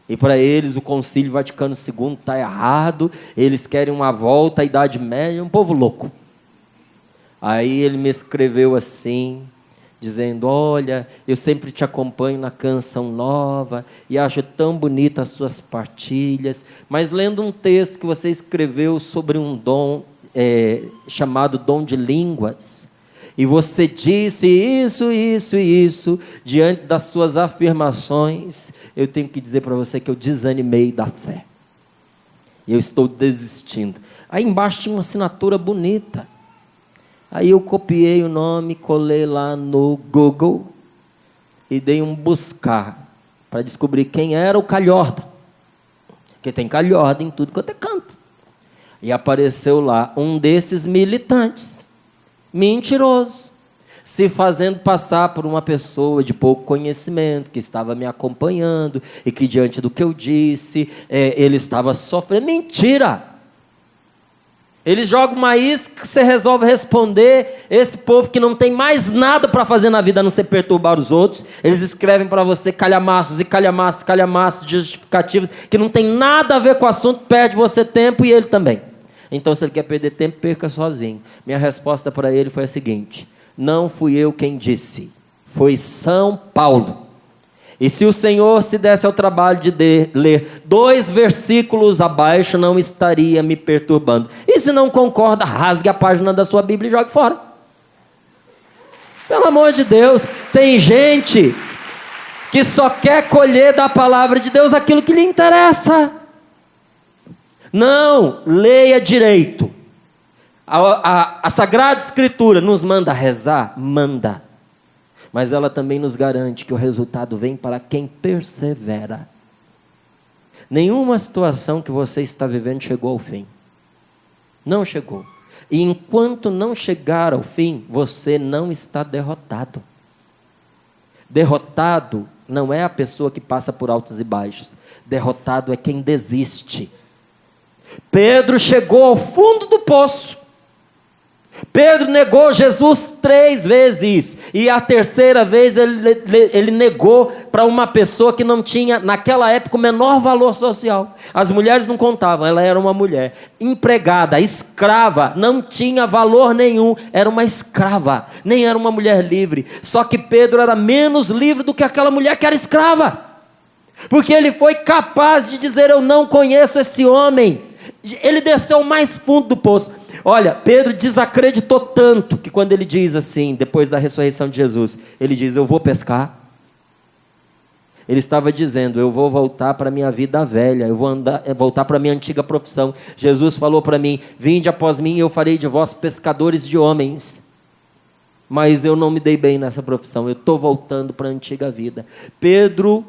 E para eles o Concílio Vaticano II está errado, eles querem uma volta à Idade Média, um povo louco. Aí ele me escreveu assim, dizendo: olha, eu sempre te acompanho na Canção Nova e acho tão bonita as suas partilhas, mas lendo um texto que você escreveu sobre um dom chamado dom de línguas, e você disse isso, isso e isso, diante das suas afirmações, eu tenho que dizer para você que eu desanimei da fé. Eu estou desistindo. Aí embaixo tinha uma assinatura bonita. Aí eu copiei o nome, colei lá no Google e dei um buscar para descobrir quem era o calhorda. Porque tem calhorda em tudo quanto é canto. E apareceu lá um desses militantes, mentiroso, se fazendo passar por uma pessoa de pouco conhecimento, que estava me acompanhando e que diante do que eu disse, ele estava sofrendo. Mentira! Eles jogam uma isca, você resolve responder. Esse povo que não tem mais nada para fazer na vida a não ser perturbar os outros, eles escrevem para você calhamaços e calhamaços, calhamaços justificativos, que não tem nada a ver com o assunto, perde você tempo e ele também. Então, se ele quer perder tempo, perca sozinho. Minha resposta para ele foi a seguinte: não fui eu quem disse, foi São Paulo. E se o Senhor se desse ao trabalho de ler 2 versículos abaixo, não estaria me perturbando. E se não concorda, rasgue a página da sua Bíblia e jogue fora. Pelo amor de Deus, tem gente que só quer colher da palavra de Deus aquilo que lhe interessa. Não, leia direito. A Sagrada Escritura nos manda rezar? Manda. Mas ela também nos garante que o resultado vem para quem persevera. Nenhuma situação que você está vivendo chegou ao fim. Não chegou. E enquanto não chegar ao fim, você não está derrotado. Derrotado não é a pessoa que passa por altos e baixos. Derrotado é quem desiste. Pedro chegou ao fundo do poço. Pedro negou Jesus 3 vezes, e a terceira vez ele negou para uma pessoa que não tinha, naquela época, o menor valor social. As mulheres não contavam, ela era uma mulher empregada, escrava, não tinha valor nenhum, era uma escrava, nem era uma mulher livre. Só que Pedro era menos livre do que aquela mulher que era escrava, porque ele foi capaz de dizer: eu não conheço esse homem. Ele desceu ao mais fundo do poço. Olha, Pedro desacreditou tanto que quando ele diz assim, depois da ressurreição de Jesus, ele diz: eu vou pescar. Ele estava dizendo: eu vou voltar para a minha vida velha, eu vou voltar para a minha antiga profissão. Jesus falou para mim: vinde após mim e eu farei de vós pescadores de homens. Mas eu não me dei bem nessa profissão, eu estou voltando para a antiga vida. Pedro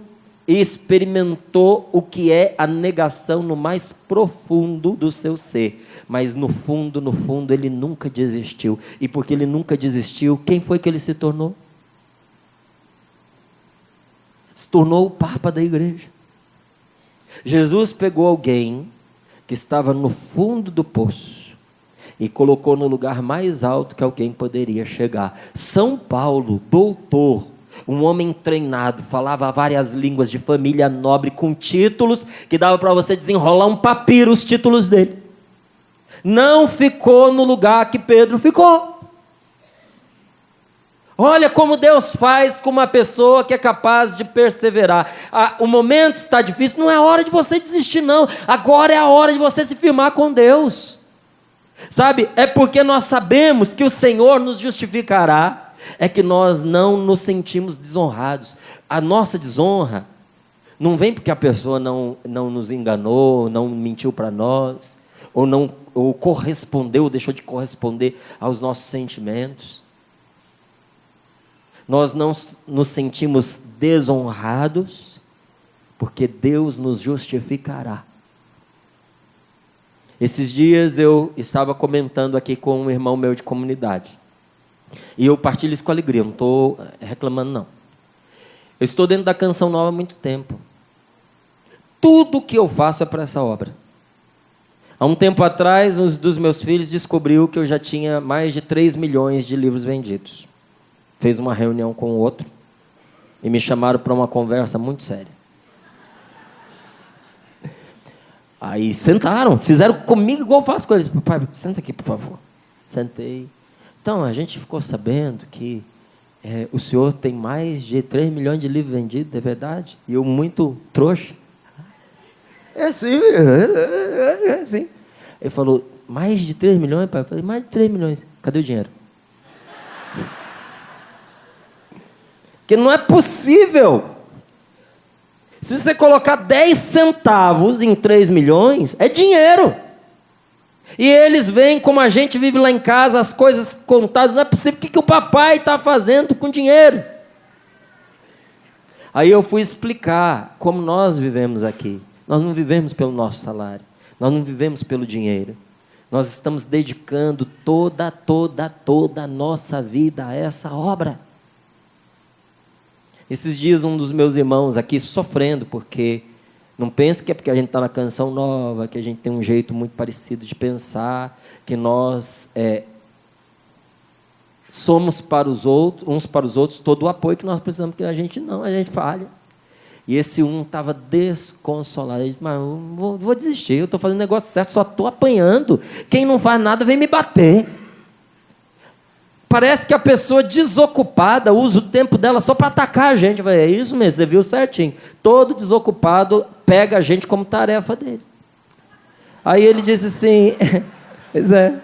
experimentou o que é a negação no mais profundo do seu ser, mas no fundo, ele nunca desistiu. E porque ele nunca desistiu, quem foi que ele se tornou? Se tornou o Papa da igreja. Jesus pegou alguém que estava no fundo do poço e colocou no lugar mais alto que alguém poderia chegar. São Paulo, doutor, um homem treinado, falava várias línguas, de família nobre, com títulos que dava para você desenrolar um papiro, os títulos dele. Não ficou no lugar que Pedro ficou. Olha como Deus faz com uma pessoa que é capaz de perseverar. O momento está difícil, não é hora de você desistir não. Agora é a hora de você se firmar com Deus. Sabe, é porque nós sabemos que o Senhor nos justificará, é que nós não nos sentimos desonrados. A nossa desonra não vem porque a pessoa não nos enganou, não mentiu para nós, ou correspondeu, deixou de corresponder aos nossos sentimentos. Nós não nos sentimos desonrados porque Deus nos justificará. Esses dias eu estava comentando aqui com um irmão meu de comunidade. E eu partilho isso com alegria, não estou reclamando não. Eu estou dentro da Canção Nova há muito tempo. Tudo que eu faço é para essa obra. Há um tempo atrás, um dos meus filhos descobriu que eu já tinha mais de 3 milhões de livros vendidos. Fez uma reunião com o outro e me chamaram para uma conversa muito séria. Aí sentaram, fizeram comigo igual eu faço com eles. Papai, senta aqui, por favor. Sentei. Então, a gente ficou sabendo que o senhor tem mais de 3 milhões de livros vendidos, é verdade? E eu muito trouxa. É sim. É sim. Ele falou: mais de 3 milhões, pai? Eu falei: mais de 3 milhões. Cadê o dinheiro? Porque não é possível. Se você colocar 10 centavos em 3 milhões, é dinheiro. E eles veem como a gente vive lá em casa, as coisas contadas. Não é possível. O que o papai está fazendo com dinheiro? Aí eu fui explicar como nós vivemos aqui. Nós não vivemos pelo nosso salário. Nós não vivemos pelo dinheiro. nós estamos dedicando toda a nossa vida a essa obra. Esses dias um dos meus irmãos aqui sofrendo, porque não pense que é porque a gente está na Canção Nova, que a gente tem um jeito muito parecido de pensar, que nós somos para os outros, uns para os outros, todo o apoio que nós precisamos, porque a gente falha. E esse estava desconsolado. Ele disse, mas eu vou desistir, eu estou fazendo o negócio certo, só estou apanhando. Quem não faz nada vem me bater. Parece que a pessoa desocupada usa o tempo dela só para atacar a gente. Eu falei, é isso mesmo, você viu certinho. Todo desocupado pega a gente como tarefa dele. Aí ele disse assim, pois é.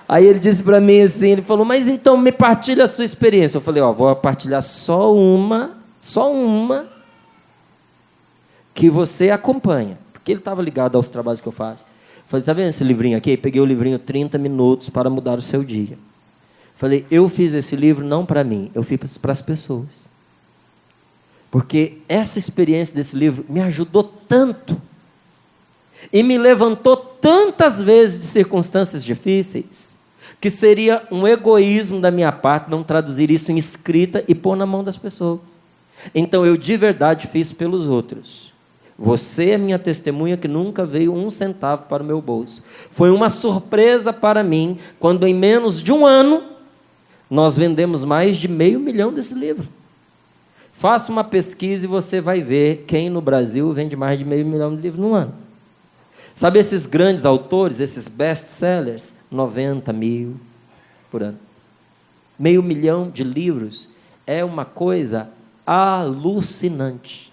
Aí ele disse para mim assim, ele falou, mas então me partilha a sua experiência. Eu falei, vou partilhar só uma que você acompanha. Porque ele estava ligado aos trabalhos que eu faço. Eu falei, tá vendo esse livrinho aqui? Peguei o livrinho 30 minutos para mudar o seu dia. Falei, eu fiz esse livro não para mim, eu fiz para as pessoas. Porque essa experiência desse livro me ajudou tanto. E me levantou tantas vezes de circunstâncias difíceis, que seria um egoísmo da minha parte não traduzir isso em escrita e pôr na mão das pessoas. Então eu de verdade fiz pelos outros. Você é minha testemunha que nunca veio 1 centavo para o meu bolso. Foi uma surpresa para mim, quando em menos de 1 ano, nós vendemos mais de 500 mil desse livro. Faça uma pesquisa e você vai ver quem no Brasil vende mais de 500 mil de livros no ano. Sabe esses grandes autores, esses best-sellers? 90 mil por ano. 500 mil de livros é uma coisa alucinante.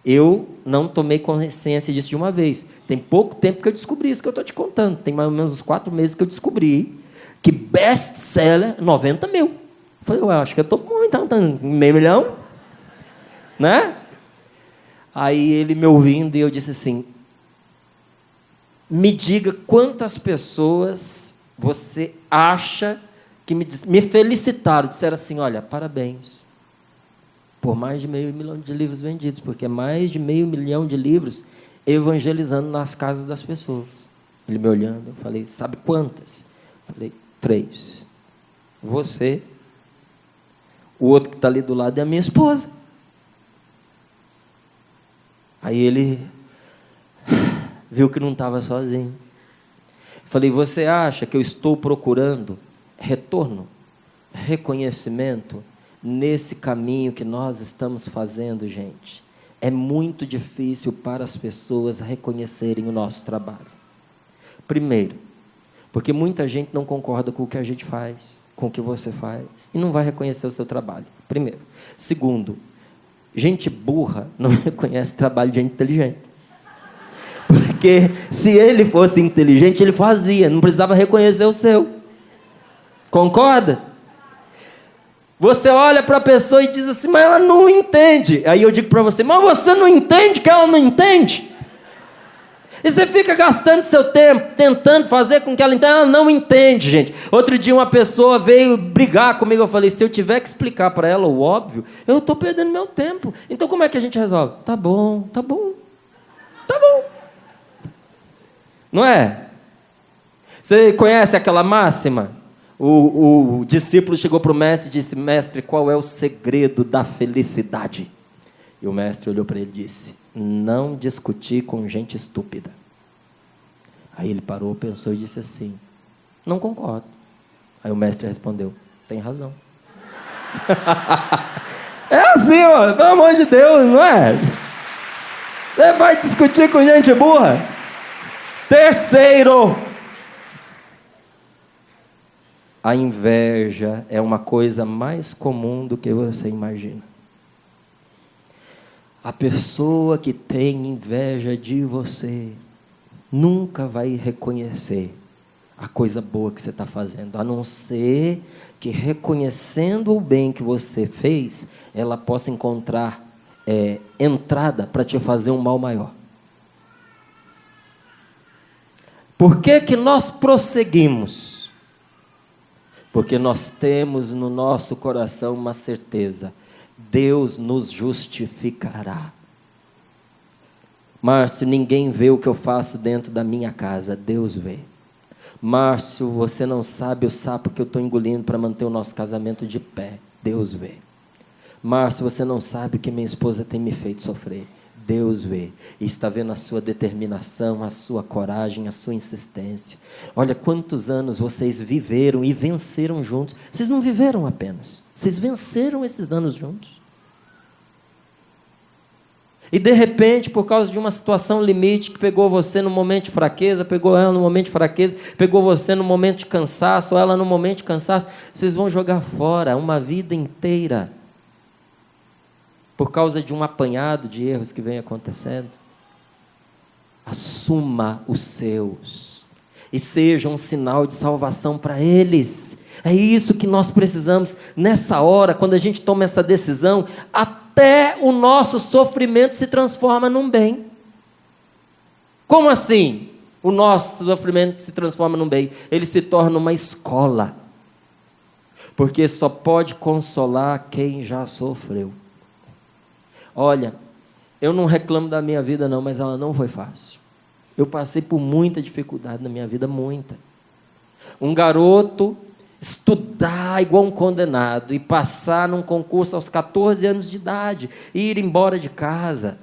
Eu não tomei consciência disso de uma vez. Tem pouco tempo que eu descobri isso que eu estou te contando. Tem mais ou menos uns 4 meses que eu descobri que best-seller, 90 mil. Eu falei, eu acho que eu estou muito, então, 500 mil, né? Aí ele me ouvindo e eu disse assim, me diga quantas pessoas você acha que me felicitaram, disseram assim, olha, parabéns, por mais de 500 mil de livros vendidos, porque é mais de 500 mil de livros evangelizando nas casas das pessoas. Ele me olhando, eu falei, sabe quantas? Eu falei, 3. Você, o outro que está ali do lado é a minha esposa. Aí ele viu que não estava sozinho. Eu falei, você acha que eu estou procurando retorno, reconhecimento nesse caminho que nós estamos fazendo, gente? É muito difícil para as pessoas reconhecerem o nosso trabalho. Primeiro, porque muita gente não concorda com o que a gente faz, com o que você faz, e não vai reconhecer o seu trabalho. Primeiro. Segundo, gente burra não reconhece trabalho de gente inteligente. Porque se ele fosse inteligente, ele fazia, não precisava reconhecer o seu. Concorda? Você olha para a pessoa e diz assim, mas ela não entende. Aí eu digo para você, mas você não entende que ela não entende? E você fica gastando seu tempo tentando fazer com que ela entenda. Ela não entende, gente. Outro dia uma pessoa veio brigar comigo. Eu falei, se eu tiver que explicar para ela o óbvio, eu estou perdendo meu tempo. Então como é que a gente resolve? Tá bom, tá bom. Tá bom. Não é? Você conhece aquela máxima? O discípulo chegou para o mestre e disse, mestre, qual é o segredo da felicidade? E o mestre olhou para ele e disse, não discutir com gente estúpida. Aí ele parou, pensou e disse assim, não concordo. Aí o mestre respondeu, tem razão. É assim, ó, pelo amor de Deus, não é? Você vai discutir com gente burra? Terceiro, a inveja é uma coisa mais comum do que você imagina. A pessoa que tem inveja de você nunca vai reconhecer a coisa boa que você está fazendo, a não ser que reconhecendo o bem que você fez, ela possa encontrar entrada para te fazer um mal maior. Por que que nós prosseguimos? Porque nós temos no nosso coração uma certeza, Deus nos justificará. Márcio, ninguém vê o que eu faço dentro da minha casa, Deus vê. Márcio, você não sabe o sapo que eu estou engolindo para manter o nosso casamento de pé. Deus vê. Márcio, você não sabe o que minha esposa tem me feito sofrer. Deus vê e está vendo a sua determinação, a sua coragem, a sua insistência. Olha quantos anos vocês viveram e venceram juntos. Vocês não viveram apenas, vocês venceram esses anos juntos. E de repente, por causa de uma situação limite que pegou você no momento de fraqueza, pegou ela no momento de fraqueza, pegou você no momento de cansaço, ou ela no momento de cansaço, vocês vão jogar fora uma vida inteira por causa de um apanhado de erros que vem acontecendo. Assuma os seus e seja um sinal de salvação para eles. É isso que nós precisamos nessa hora, quando a gente toma essa decisão. Até o nosso sofrimento se transforma num bem. Como assim? O nosso sofrimento se transforma num bem. Ele se torna uma escola, porque só pode consolar quem já sofreu. Olha, eu não reclamo da minha vida não, mas ela não foi fácil. Eu passei por muita dificuldade na minha vida, muita. Um garoto estudar igual um condenado e passar num concurso aos 14 anos de idade e ir embora de casa,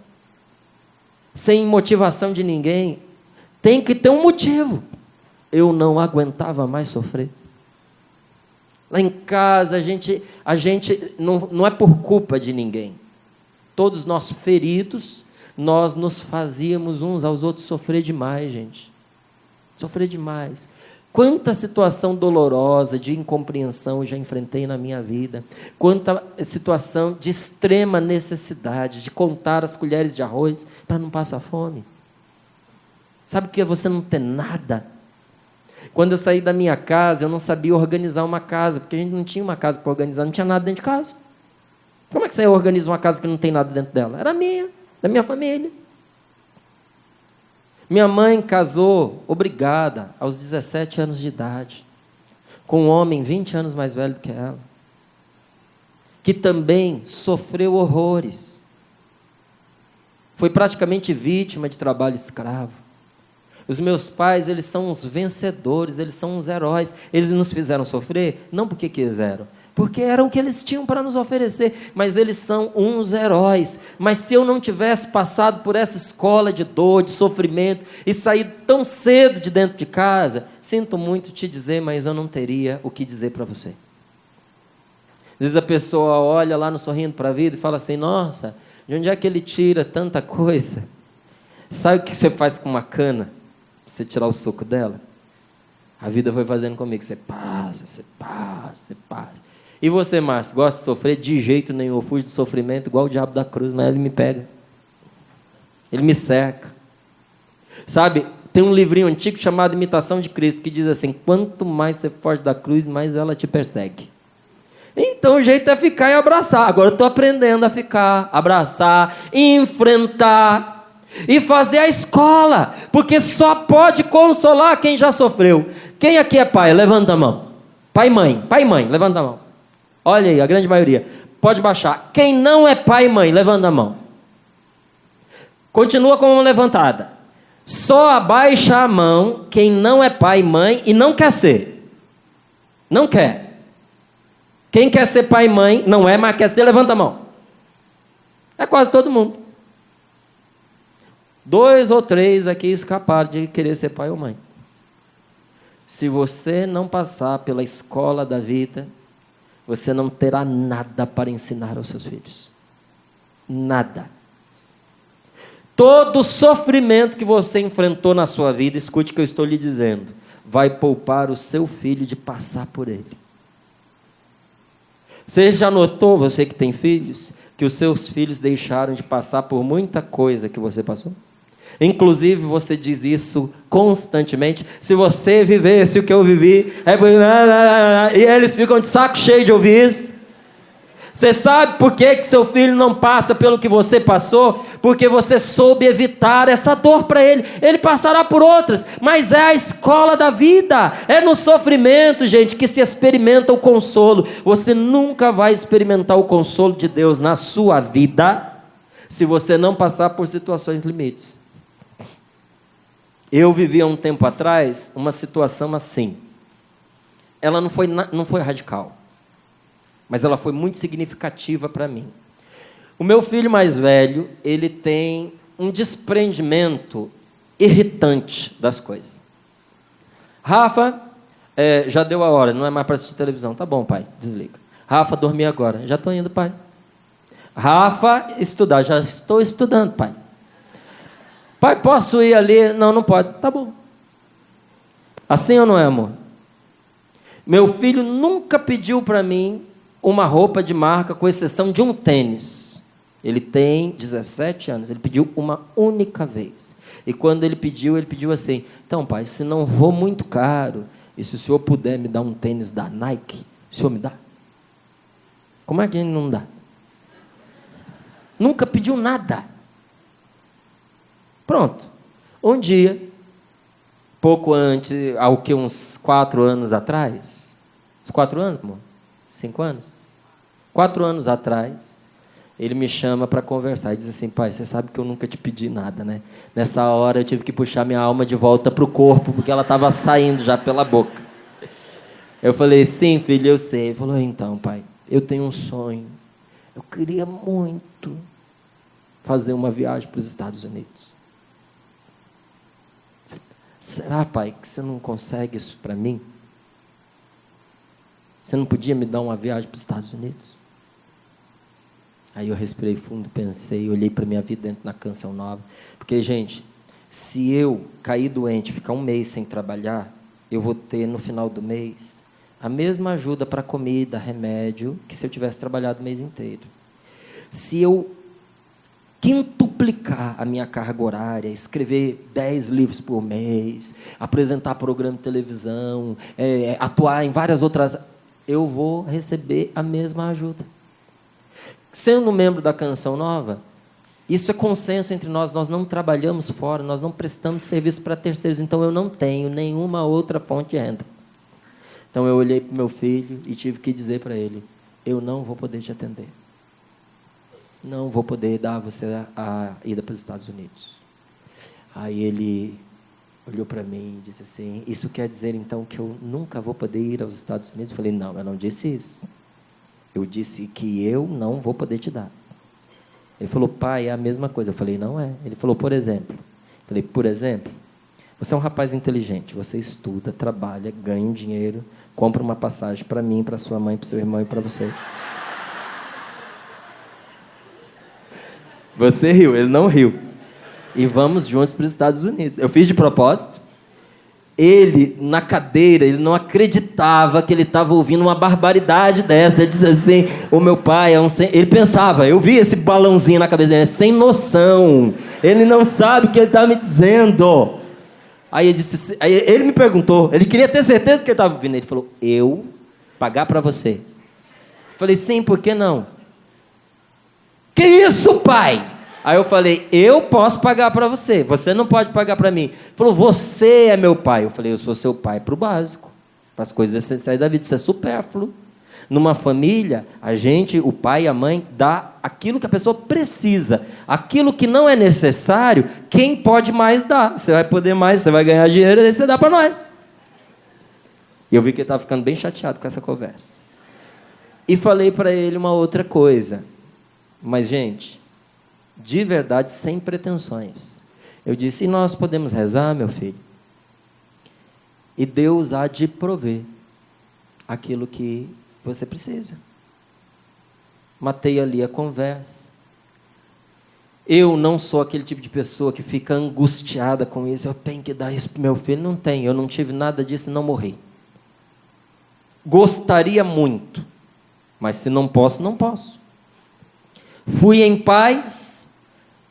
sem motivação de ninguém, tem que ter um motivo. Eu não aguentava mais sofrer. Lá em casa, a gente não é por culpa de ninguém. Todos nós feridos, nós nos fazíamos uns aos outros sofrer demais, gente. Sofrer demais. Quanta situação dolorosa, de incompreensão eu já enfrentei na minha vida. Quanta situação de extrema necessidade, de contar as colheres de arroz para não passar fome. Sabe o que é você não ter nada? Quando eu saí da minha casa, eu não sabia organizar uma casa, porque a gente não tinha uma casa para organizar, não tinha nada dentro de casa. Como é que você organiza uma casa que não tem nada dentro dela? Era minha, da minha família. Minha mãe casou, obrigada, aos 17 anos de idade, com um homem 20 anos mais velho do que ela, que também sofreu horrores. Foi praticamente vítima de trabalho escravo. Os meus pais, eles são uns vencedores, eles são uns heróis. Eles nos fizeram sofrer, não porque quiseram, porque era o que eles tinham para nos oferecer, mas eles são uns heróis. Mas se eu não tivesse passado por essa escola de dor, de sofrimento, e saído tão cedo de dentro de casa, sinto muito te dizer, mas eu não teria o que dizer para você. Às vezes a pessoa olha lá no Sorrindo para a Vida e fala assim, nossa, de onde é que ele tira tanta coisa? Sabe o que você faz com uma cana? Você tirar o suco dela? A vida foi fazendo comigo, você passa, você passa, você passa. E você, Márcio, gosta de sofrer? De jeito nenhum, eu fujo do sofrimento igual o diabo da cruz, mas ele me pega. Ele me cerca. Sabe, tem um livrinho antigo chamado Imitação de Cristo, que diz assim, quanto mais você foge da cruz, mais ela te persegue. Então o jeito é ficar e abraçar. Agora eu estou aprendendo a ficar, abraçar, enfrentar e fazer a escola, porque só pode consolar quem já sofreu. Quem aqui é pai? Levanta a mão. Pai e mãe, levanta a mão. Olha aí, a grande maioria. Pode baixar. Quem não é pai e mãe, levanta a mão. Continua com a mão levantada. Só abaixa a mão quem não é pai e mãe e não quer ser. Não quer. Quem quer ser pai e mãe, não é, mas quer ser, levanta a mão. É quase todo mundo. 2 ou 3 aqui escaparam de querer ser pai ou mãe. Se você não passar pela escola da vida, você não terá nada para ensinar aos seus filhos. Nada. Todo sofrimento que você enfrentou na sua vida, escute o que eu estou lhe dizendo, vai poupar o seu filho de passar por ele. Você já notou, você que tem filhos, que os seus filhos deixaram de passar por muita coisa que você passou? Inclusive você diz isso constantemente, se você vivesse o que eu vivi, e eles ficam de saco cheio de ouvir isso. Você sabe por que seu filho não passa pelo que você passou? Porque você soube evitar essa dor para ele. Ele passará por outras, mas é a escola da vida. É no sofrimento, gente, que se experimenta o consolo. Você nunca vai experimentar o consolo de Deus na sua vida se você não passar por situações limites. Eu vivi há um tempo atrás uma situação assim. Ela não foi radical, mas ela foi muito significativa para mim. O meu filho mais velho, ele tem um desprendimento irritante das coisas. Rafa, já deu a hora, não é mais para assistir televisão. Tá bom, pai, desliga. Rafa, dormir agora. Já estou indo, pai. Rafa, estudar. Já estou estudando, pai. Pai, posso ir ali? Não, não pode. Tá bom. Assim ou não é, amor? Meu filho nunca pediu para mim uma roupa de marca, com exceção de um tênis. Ele tem 17 anos. Ele pediu uma única vez. E quando ele pediu assim: então, pai, se não for muito caro, e se o senhor puder me dar um tênis da Nike, o senhor me dá? Como é que ele não dá? Nunca pediu nada. Pronto. Um dia, pouco antes, uns 4 anos atrás, 4 anos, amor? 5 anos? 4 anos atrás, ele me chama para conversar e diz assim: pai, você sabe que eu nunca te pedi nada, né? Nessa hora eu tive que puxar minha alma de volta para o corpo, porque ela estava saindo já pela boca. Eu falei: sim, filho, eu sei. Ele falou: então, pai, eu tenho um sonho. Eu queria muito fazer uma viagem para os Estados Unidos. Será, pai, que você não consegue isso para mim? Você não podia me dar uma viagem para os Estados Unidos? Aí eu respirei fundo, pensei, olhei para a minha vida dentro da Canção Nova. Porque, gente, se eu cair doente, ficar um mês sem trabalhar, eu vou ter, no final do mês, a mesma ajuda para comida, remédio, que se eu tivesse trabalhado o mês inteiro. Se eu quintuplicar a minha carga horária, escrever 10 livros por mês, apresentar programa de televisão, atuar em várias outras, eu vou receber a mesma ajuda. Sendo membro da Canção Nova, isso é consenso entre nós, nós não trabalhamos fora, nós não prestamos serviço para terceiros, então eu não tenho nenhuma outra fonte de renda. Então eu olhei para o meu filho e tive que dizer para ele: eu não vou poder te atender. Não vou poder dar a você a ida para os Estados Unidos. Aí ele olhou para mim e disse assim: isso quer dizer então que eu nunca vou poder ir aos Estados Unidos? Eu falei: não, eu não disse isso. Eu disse que eu não vou poder te dar. Ele falou: pai, é a mesma coisa. Eu falei: não é. Ele falou: por exemplo. Eu falei: por exemplo, você é um rapaz inteligente, você estuda, trabalha, ganha um dinheiro, compra uma passagem para mim, para sua mãe, para seu irmão e para você. Você riu, ele não riu. E vamos juntos para os Estados Unidos. Eu fiz de propósito. Ele, na cadeira, ele não acreditava que ele estava ouvindo uma barbaridade dessa. Ele disse assim: o meu pai é um sem... Ele pensava, eu vi esse balãozinho na cabeça dele, sem noção. Ele não sabe o que ele está me dizendo. Aí ele me perguntou, ele queria ter certeza que ele estava ouvindo. Ele falou: eu pagar para você? Eu falei: sim, por que não? Que isso, pai? Aí eu falei: eu posso pagar para você, você não pode pagar para mim. Ele falou: você é meu pai. Eu falei: eu sou seu pai para o básico, para as coisas essenciais da vida, isso é supérfluo. Numa família, o pai e a mãe dá aquilo que a pessoa precisa. Aquilo que não é necessário, quem pode mais dar. Você vai poder mais, você vai ganhar dinheiro, aí você dá para nós. E eu vi que ele estava ficando bem chateado com essa conversa. E falei para ele uma outra coisa. Mas, gente, de verdade, sem pretensões. Eu disse: e nós podemos rezar, meu filho? E Deus há de prover aquilo que você precisa. Matei ali a conversa. Eu não sou aquele tipo de pessoa que fica angustiada com isso. Eu tenho que dar isso para o meu filho. Não tenho, eu não tive nada disso e não morri. Gostaria muito, mas se não posso, não posso. Fui em paz,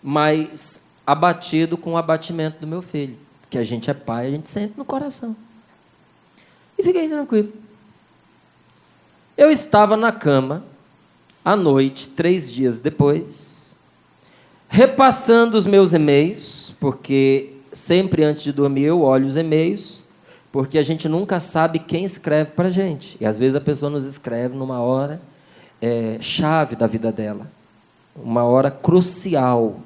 mas abatido com o abatimento do meu filho. Porque a gente é pai, a gente sente no coração. E fiquei tranquilo. Eu estava na cama, à noite, 3 dias depois, repassando os meus e-mails, porque sempre antes de dormir eu olho os e-mails, porque a gente nunca sabe quem escreve para a gente. E às vezes a pessoa nos escreve numa hora chave da vida dela. Uma hora crucial,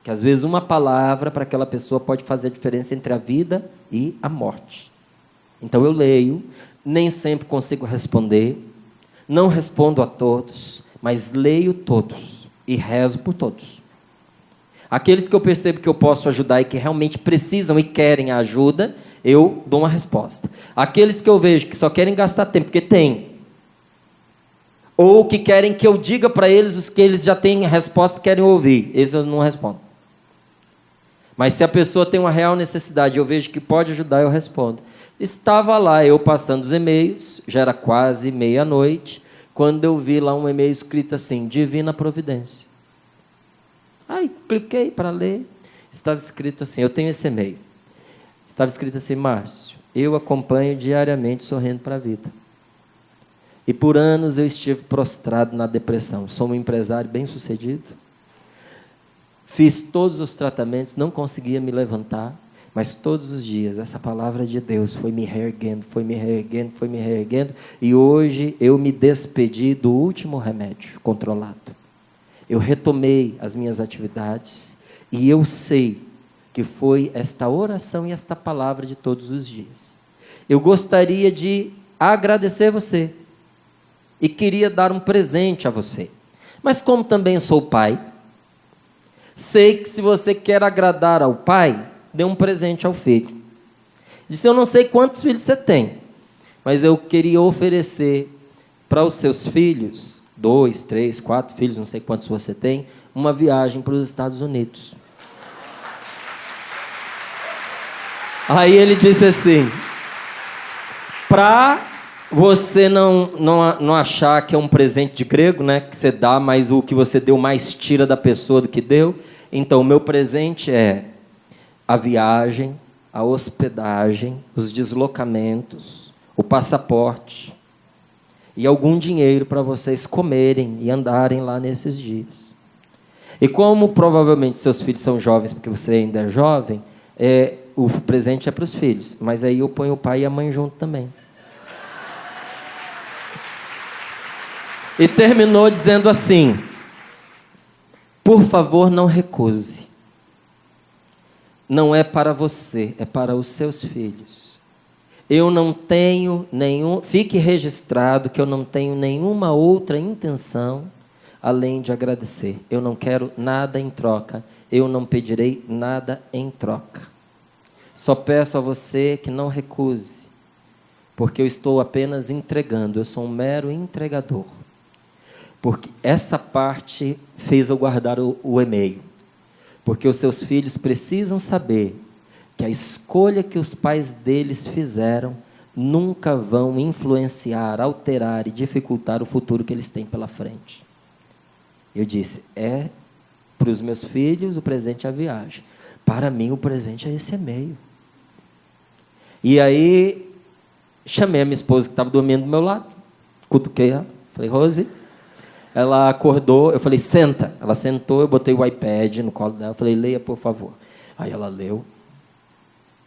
Que às vezes uma palavra para aquela pessoa pode fazer a diferença entre a vida e a morte. Então eu leio, nem sempre consigo responder, não respondo a todos, mas leio todos e rezo por todos. Aqueles que eu percebo que eu posso ajudar e que realmente precisam e querem a ajuda, eu dou uma resposta. Aqueles que eu vejo que só querem gastar tempo, porque tem, ou que querem que eu diga para eles os que eles já têm a resposta e querem ouvir, esses eu não respondo. Mas se a pessoa tem uma real necessidade, eu vejo que pode ajudar, eu respondo. Estava lá eu passando os e-mails, já era quase meia-noite, quando eu vi lá um e-mail escrito assim, Divina Providência. Aí cliquei para ler, estava escrito assim, eu tenho esse e-mail. Estava escrito assim, Márcio, eu acompanho diariamente Sorrindo para a Vida. E por anos eu estive prostrado na depressão. Sou um empresário bem-sucedido. Fiz todos os tratamentos, não conseguia me levantar, mas todos os dias essa palavra de Deus foi me reerguendo, foi me reerguendo, foi me reerguendo, e hoje eu me despedi do último remédio controlado. Eu retomei as minhas atividades e eu sei que foi esta oração e esta palavra de todos os dias. Eu gostaria de agradecer você e queria dar um presente a você, mas como também sou pai, sei que se você quer agradar ao pai, dê um presente ao filho. Disse, eu não sei quantos filhos você tem, mas eu queria oferecer para os seus filhos, 2, 3, 4 filhos, não sei quantos você tem, uma viagem para os Estados Unidos. Aí ele disse assim, para você não achar que é um presente de grego, né, que você dá, mas o que você deu mais tira da pessoa do que deu. Então, o meu presente é a viagem, a hospedagem, os deslocamentos, o passaporte e algum dinheiro para vocês comerem e andarem lá nesses dias. E como provavelmente seus filhos são jovens, porque você ainda é jovem, o presente é para os filhos, mas aí eu ponho o pai e a mãe junto também. E terminou dizendo assim, por favor, não recuse. Não é para você, é para os seus filhos. Eu não tenho fique registrado que eu não tenho nenhuma outra intenção além de agradecer. Eu não quero nada em troca, eu não pedirei nada em troca. Só peço a você que não recuse, porque eu estou apenas entregando, eu sou um mero entregador. Porque essa parte fez eu guardar o e-mail. Porque os seus filhos precisam saber que a escolha que os pais deles fizeram nunca vão influenciar, alterar e dificultar o futuro que eles têm pela frente. Eu disse, para os meus filhos o presente é a viagem. Para mim o presente é esse e-mail. E aí, chamei a minha esposa que estava dormindo do meu lado, cutuquei ela, falei, Rose... Ela acordou, eu falei, senta. Ela sentou, eu botei o iPad no colo dela, falei, leia, por favor. Aí ela leu,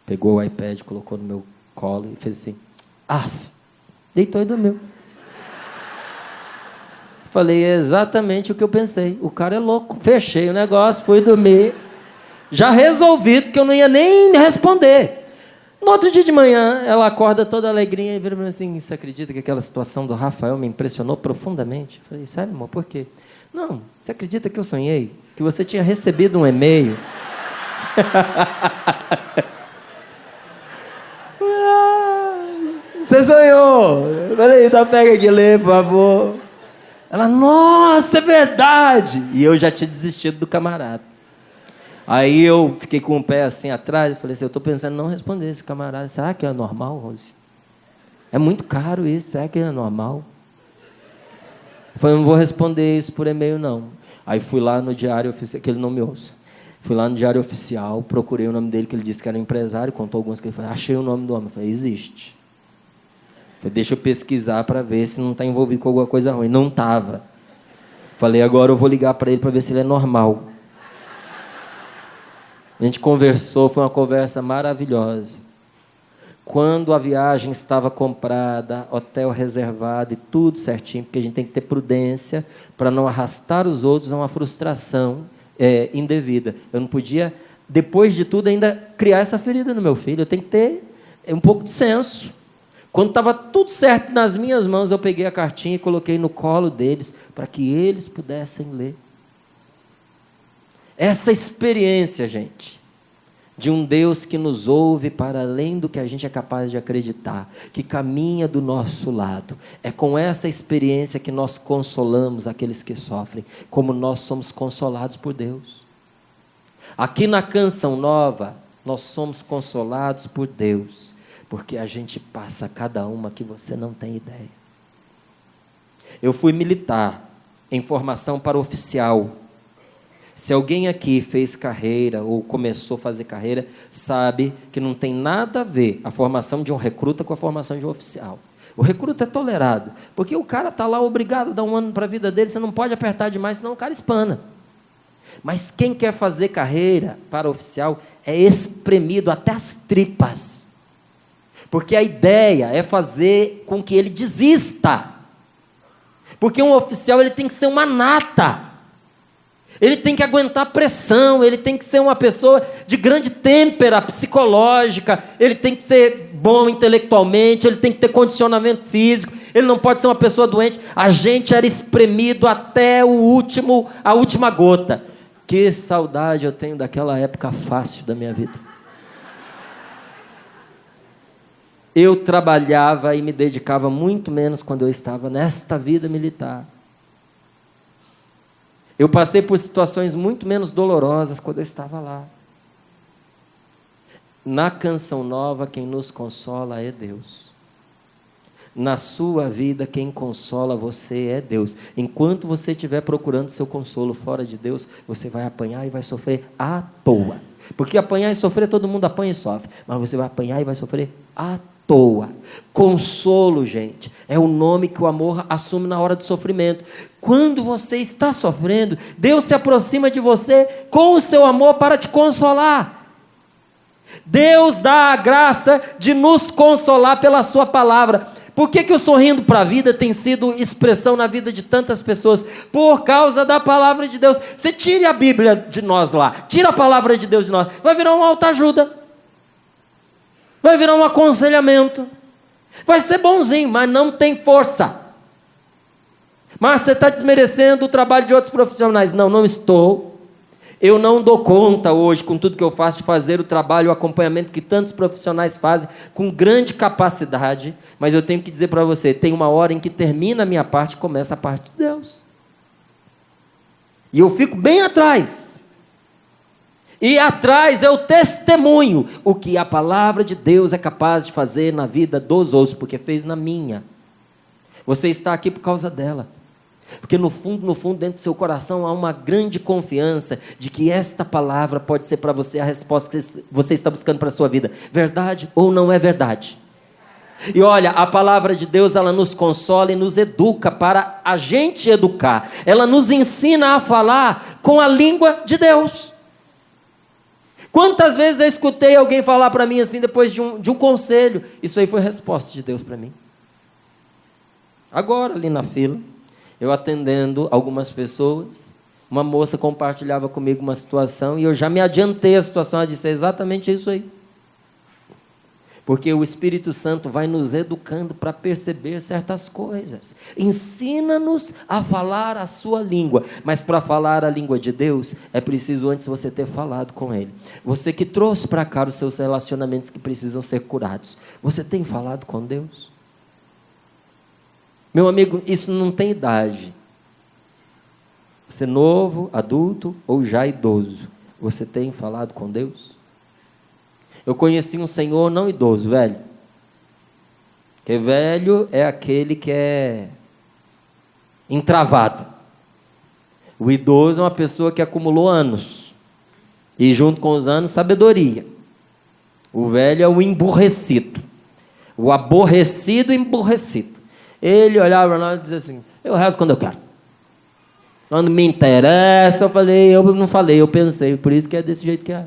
pegou o iPad, colocou no meu colo e fez assim, deitou e dormiu. Falei, é exatamente o que eu pensei. O cara é louco. Fechei o negócio, fui dormir, já resolvido que eu não ia nem responder. No outro dia de manhã, ela acorda toda alegrinha e vira para mim assim, você acredita que aquela situação do Rafael me impressionou profundamente? Eu falei, sério, amor, por quê? Não, você acredita que eu sonhei? Que você tinha recebido um e-mail? Você sonhou? Eu falei, então pega aqui, lê, por favor. Ela, nossa, é verdade! E eu já tinha desistido do camarada. Aí eu fiquei com o pé assim atrás e falei assim, eu estou pensando em não responder esse camarada. Será que é normal, Rose? É muito caro isso, será que é normal? Eu falei, não vou responder isso por e-mail, não. Aí fui lá no Diário Oficial, que ele não me ouça. Fui lá no Diário Oficial, procurei o nome dele, que ele disse que era um empresário, contou alguns que ele falou, achei o nome do homem. Eu falei, existe. Eu falei, deixa eu pesquisar para ver se não está envolvido com alguma coisa ruim. Não estava. Falei, agora eu vou ligar para ele para ver se ele é normal. A gente conversou, foi uma conversa maravilhosa. Quando a viagem estava comprada, hotel reservado e tudo certinho, porque a gente tem que ter prudência para não arrastar os outros a uma frustração, indevida. Eu não podia, depois de tudo, ainda criar essa ferida no meu filho. Eu tenho que ter um pouco de senso. Quando estava tudo certo nas minhas mãos, eu peguei a cartinha e coloquei no colo deles, para que eles pudessem ler. Essa experiência, gente, de um Deus que nos ouve para além do que a gente é capaz de acreditar, que caminha do nosso lado. É com essa experiência que nós consolamos aqueles que sofrem, como nós somos consolados por Deus. Aqui na Canção Nova, nós somos consolados por Deus, porque a gente passa cada uma que você não tem ideia. Eu fui militar, em formação para oficial. Se alguém aqui fez carreira ou começou a fazer carreira, sabe que não tem nada a ver a formação de um recruta com a formação de um oficial. O recruta é tolerado, porque o cara está lá obrigado a dar um ano para a vida dele, você não pode apertar demais, senão o cara espana. Mas quem quer fazer carreira para oficial é espremido até as tripas. Porque a ideia é fazer com que ele desista. Porque um oficial ele tem que ser uma nata. Ele tem que aguentar pressão, ele tem que ser uma pessoa de grande têmpera psicológica, ele tem que ser bom intelectualmente, ele tem que ter condicionamento físico, ele não pode ser uma pessoa doente. A gente era espremido até a última gota. Que saudade eu tenho daquela época fácil da minha vida. Eu trabalhava e me dedicava muito menos quando eu estava nesta vida militar. Eu passei por situações muito menos dolorosas quando eu estava lá. Na Canção Nova, quem nos consola é Deus. Na sua vida, quem consola você é Deus. Enquanto você estiver procurando seu consolo fora de Deus, você vai apanhar e vai sofrer à toa. Porque apanhar e sofrer, todo mundo apanha e sofre. Mas você vai apanhar e vai sofrer à toa. Consolo, gente, é o nome que o amor assume na hora do sofrimento. Quando você está sofrendo, Deus se aproxima de você com o seu amor para te consolar. Deus dá a graça de nos consolar pela sua palavra. Por que o Sorrindo para a Vida tem sido expressão na vida de tantas pessoas? Por causa da palavra de Deus. Você tire a Bíblia de nós lá, tira a palavra de Deus de nós, vai virar uma autoajuda, vai virar um aconselhamento, vai ser bonzinho, mas não tem força. Mas você está desmerecendo o trabalho de outros profissionais. Não, não estou. Eu não dou conta hoje, com tudo que eu faço, de fazer o trabalho, o acompanhamento que tantos profissionais fazem, com grande capacidade, mas eu tenho que dizer para você, tem uma hora em que termina a minha parte e começa a parte de Deus. E eu fico bem atrás. E atrás é o testemunho, o que a palavra de Deus é capaz de fazer na vida dos outros, porque fez na minha. Você está aqui por causa dela. Porque no fundo, dentro do seu coração há uma grande confiança de que esta palavra pode ser para você a resposta que você está buscando para a sua vida. Verdade ou não é verdade? E olha, a palavra de Deus, ela nos consola e nos educa para a gente educar. Ela nos ensina a falar com a língua de Deus. Quantas vezes eu escutei alguém falar para mim assim, depois de um conselho, isso aí foi resposta de Deus para mim. Agora, ali na fila, eu atendendo algumas pessoas, uma moça compartilhava comigo uma situação e eu já me adiantei a situação, ela disse, é exatamente isso aí. Porque o Espírito Santo vai nos educando para perceber certas coisas. Ensina-nos a falar a sua língua, mas para falar a língua de Deus, é preciso antes você ter falado com Ele. Você que trouxe para cá os seus relacionamentos que precisam ser curados, você tem falado com Deus? Meu amigo, isso não tem idade. Você novo, adulto ou já idoso, você tem falado com Deus? Eu conheci um senhor não idoso, velho. Porque velho é aquele que é entravado. O idoso é uma pessoa que acumulou anos. E junto com os anos, sabedoria. O velho é o emburrecido. O aborrecido emburrecido. Ele olhava para nós e dizia assim, eu rezo quando eu quero. Quando me interessa, eu não falei, eu pensei, por isso que é desse jeito que é.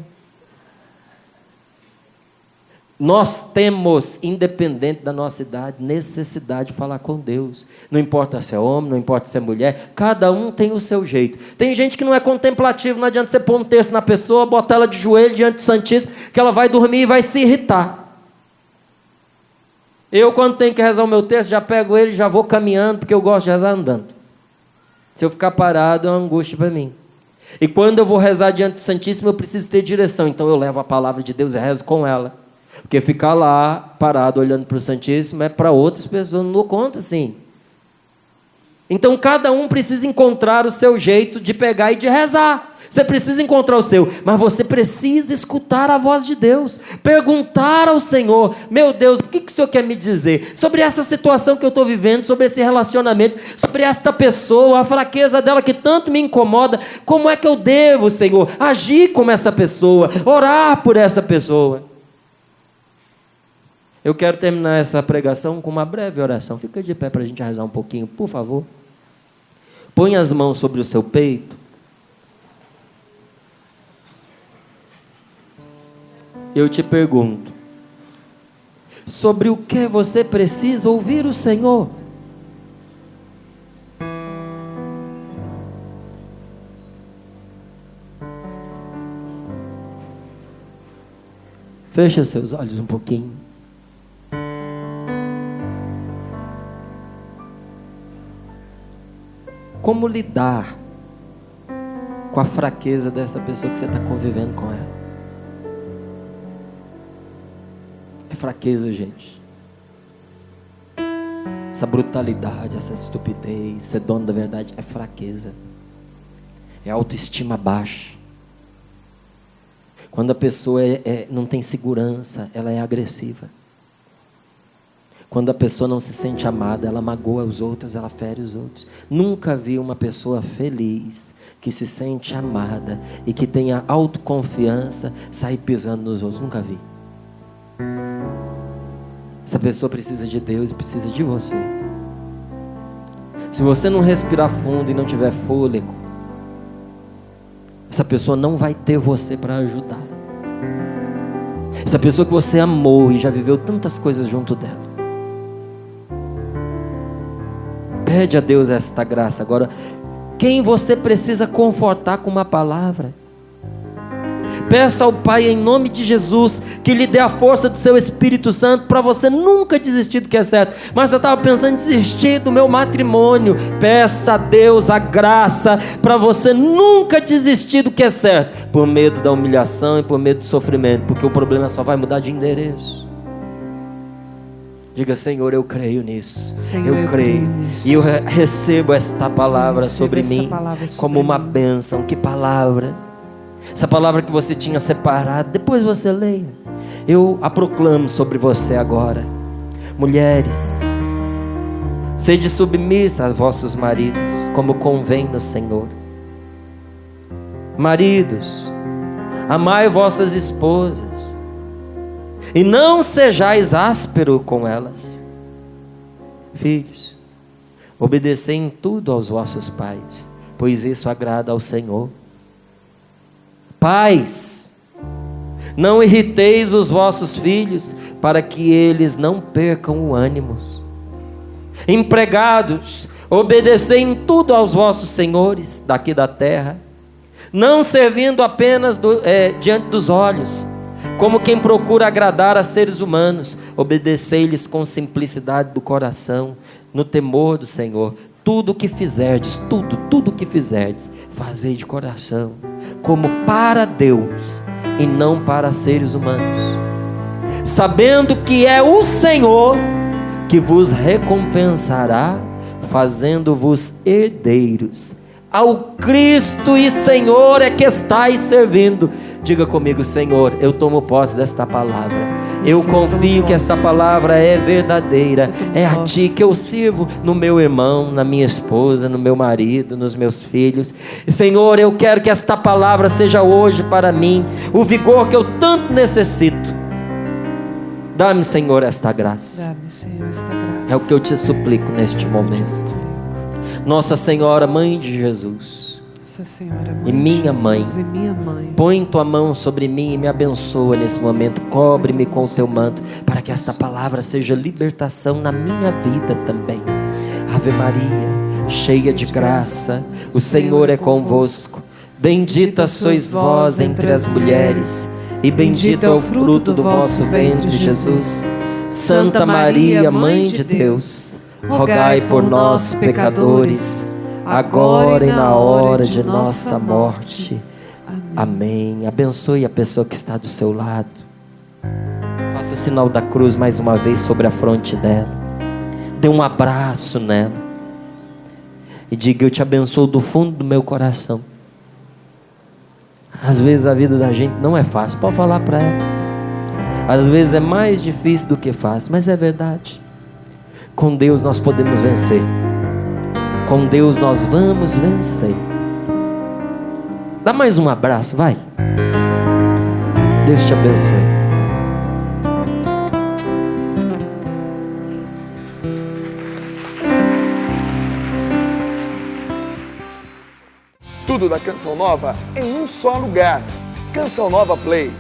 Nós temos, independente da nossa idade, necessidade de falar com Deus. Não importa se é homem, não importa se é mulher, cada um tem o seu jeito. Tem gente que não é contemplativo, não adianta você pôr um texto na pessoa, botar ela de joelho diante do Santíssimo, que ela vai dormir e vai se irritar. Eu, quando tenho que rezar o meu texto, já pego ele e já vou caminhando, porque eu gosto de rezar andando. Se eu ficar parado, é uma angústia para mim. E quando eu vou rezar diante do Santíssimo, eu preciso ter direção. Então eu levo a palavra de Deus e rezo com ela. Porque ficar lá, parado, olhando para o Santíssimo, é para outras pessoas, não dou conta assim. Então cada um precisa encontrar o seu jeito de pegar e de rezar. Você precisa encontrar o seu, mas você precisa escutar a voz de Deus, perguntar ao Senhor: meu Deus, o que o Senhor quer me dizer sobre essa situação que eu estou vivendo, sobre esse relacionamento, sobre esta pessoa, a fraqueza dela que tanto me incomoda? Como é que eu devo, Senhor, agir como essa pessoa, orar por essa pessoa? Eu quero terminar essa pregação com uma breve oração. Fica de pé para a gente rezar um pouquinho, por favor. Põe as mãos sobre o seu peito. Eu te pergunto, sobre o que você precisa ouvir o Senhor? Feche os seus olhos um pouquinho. Como lidar com a fraqueza dessa pessoa que você está convivendo com ela? É fraqueza, gente. Essa brutalidade, essa estupidez, ser dono da verdade é fraqueza. É autoestima baixa. Quando a pessoa não tem segurança, ela é agressiva. Quando a pessoa não se sente amada, ela magoa os outros, ela fere os outros. Nunca vi uma pessoa feliz, que se sente amada e que tenha autoconfiança, sair pisando nos outros. Nunca vi. Essa pessoa precisa de Deus e precisa de você. Se você não respirar fundo e não tiver fôlego, essa pessoa não vai ter você para ajudá-la. Essa pessoa que você amou e já viveu tantas coisas junto dela. Pede a Deus esta graça. Agora, quem você precisa confortar com uma palavra? Peça ao Pai em nome de Jesus que lhe dê a força do seu Espírito Santo para você nunca desistir do que é certo. Mas eu estava pensando em desistir do meu matrimônio. Peça a Deus a graça para você nunca desistir do que é certo, por medo da humilhação e por medo do sofrimento, porque o problema só vai mudar de endereço. Diga: Senhor, eu creio nisso. Senhor, eu creio nisso. E eu recebo esta palavra sobre mim como uma bênção. Que palavra! Essa palavra que você tinha separado, depois você leia. Eu a proclamo sobre você agora. Mulheres, sede submissa a vossos maridos, como convém no Senhor. Maridos, amai vossas esposas, e não sejais áspero com elas. Filhos, obedecei em tudo aos vossos pais, pois isso agrada ao Senhor. Pais, não irriteis os vossos filhos, para que eles não percam o ânimo. Empregados, obedecei em tudo aos vossos senhores daqui da terra, não servindo apenas diante dos olhos, como quem procura agradar a seres humanos. Obedecei-lhes com simplicidade do coração, no temor do Senhor. Tudo o que fizerdes, tudo o que fizerdes, fazei de coração, como para Deus e não para seres humanos, sabendo que é o Senhor que vos recompensará, fazendo-vos herdeiros ao Cristo e Senhor é que estáis servindo. Diga comigo: Senhor, eu tomo posse desta palavra. Eu confio que esta palavra é verdadeira. É a Ti que eu sirvo, no meu irmão, na minha esposa, no meu marido, nos meus filhos. Senhor, eu quero que esta palavra seja hoje para mim o vigor que eu tanto necessito. Dá-me, Senhor, esta graça. Dá-me, Senhor, esta graça. É o que eu te suplico neste momento. Nossa Senhora, Mãe de Jesus, Nossa Senhora, e minha mãe. e minha mãe. Põe tua mão sobre mim e me abençoa nesse momento. Cobre-me com o teu manto, para que esta palavra seja libertação na minha vida também. Ave Maria, cheia de graça, o Senhor é convosco. Bendita sois vós entre as mulheres, e bendito é o fruto do vosso ventre, Jesus. Santa Maria, Mãe de Deus, rogai por nós, pecadores, agora e na hora de nossa morte. Amém. Abençoe a pessoa que está do seu lado. Faça o sinal da cruz mais uma vez sobre a fronte dela. Dê um abraço nela. E diga: eu te abençoo do fundo do meu coração. Às vezes a vida da gente não é fácil. Pode falar para ela. Às vezes é mais difícil do que fácil, mas é verdade. Com Deus nós podemos vencer. Com Deus nós vamos vencer. Dá mais um abraço, vai. Deus te abençoe. Tudo da Canção Nova em um só lugar. Canção Nova Play.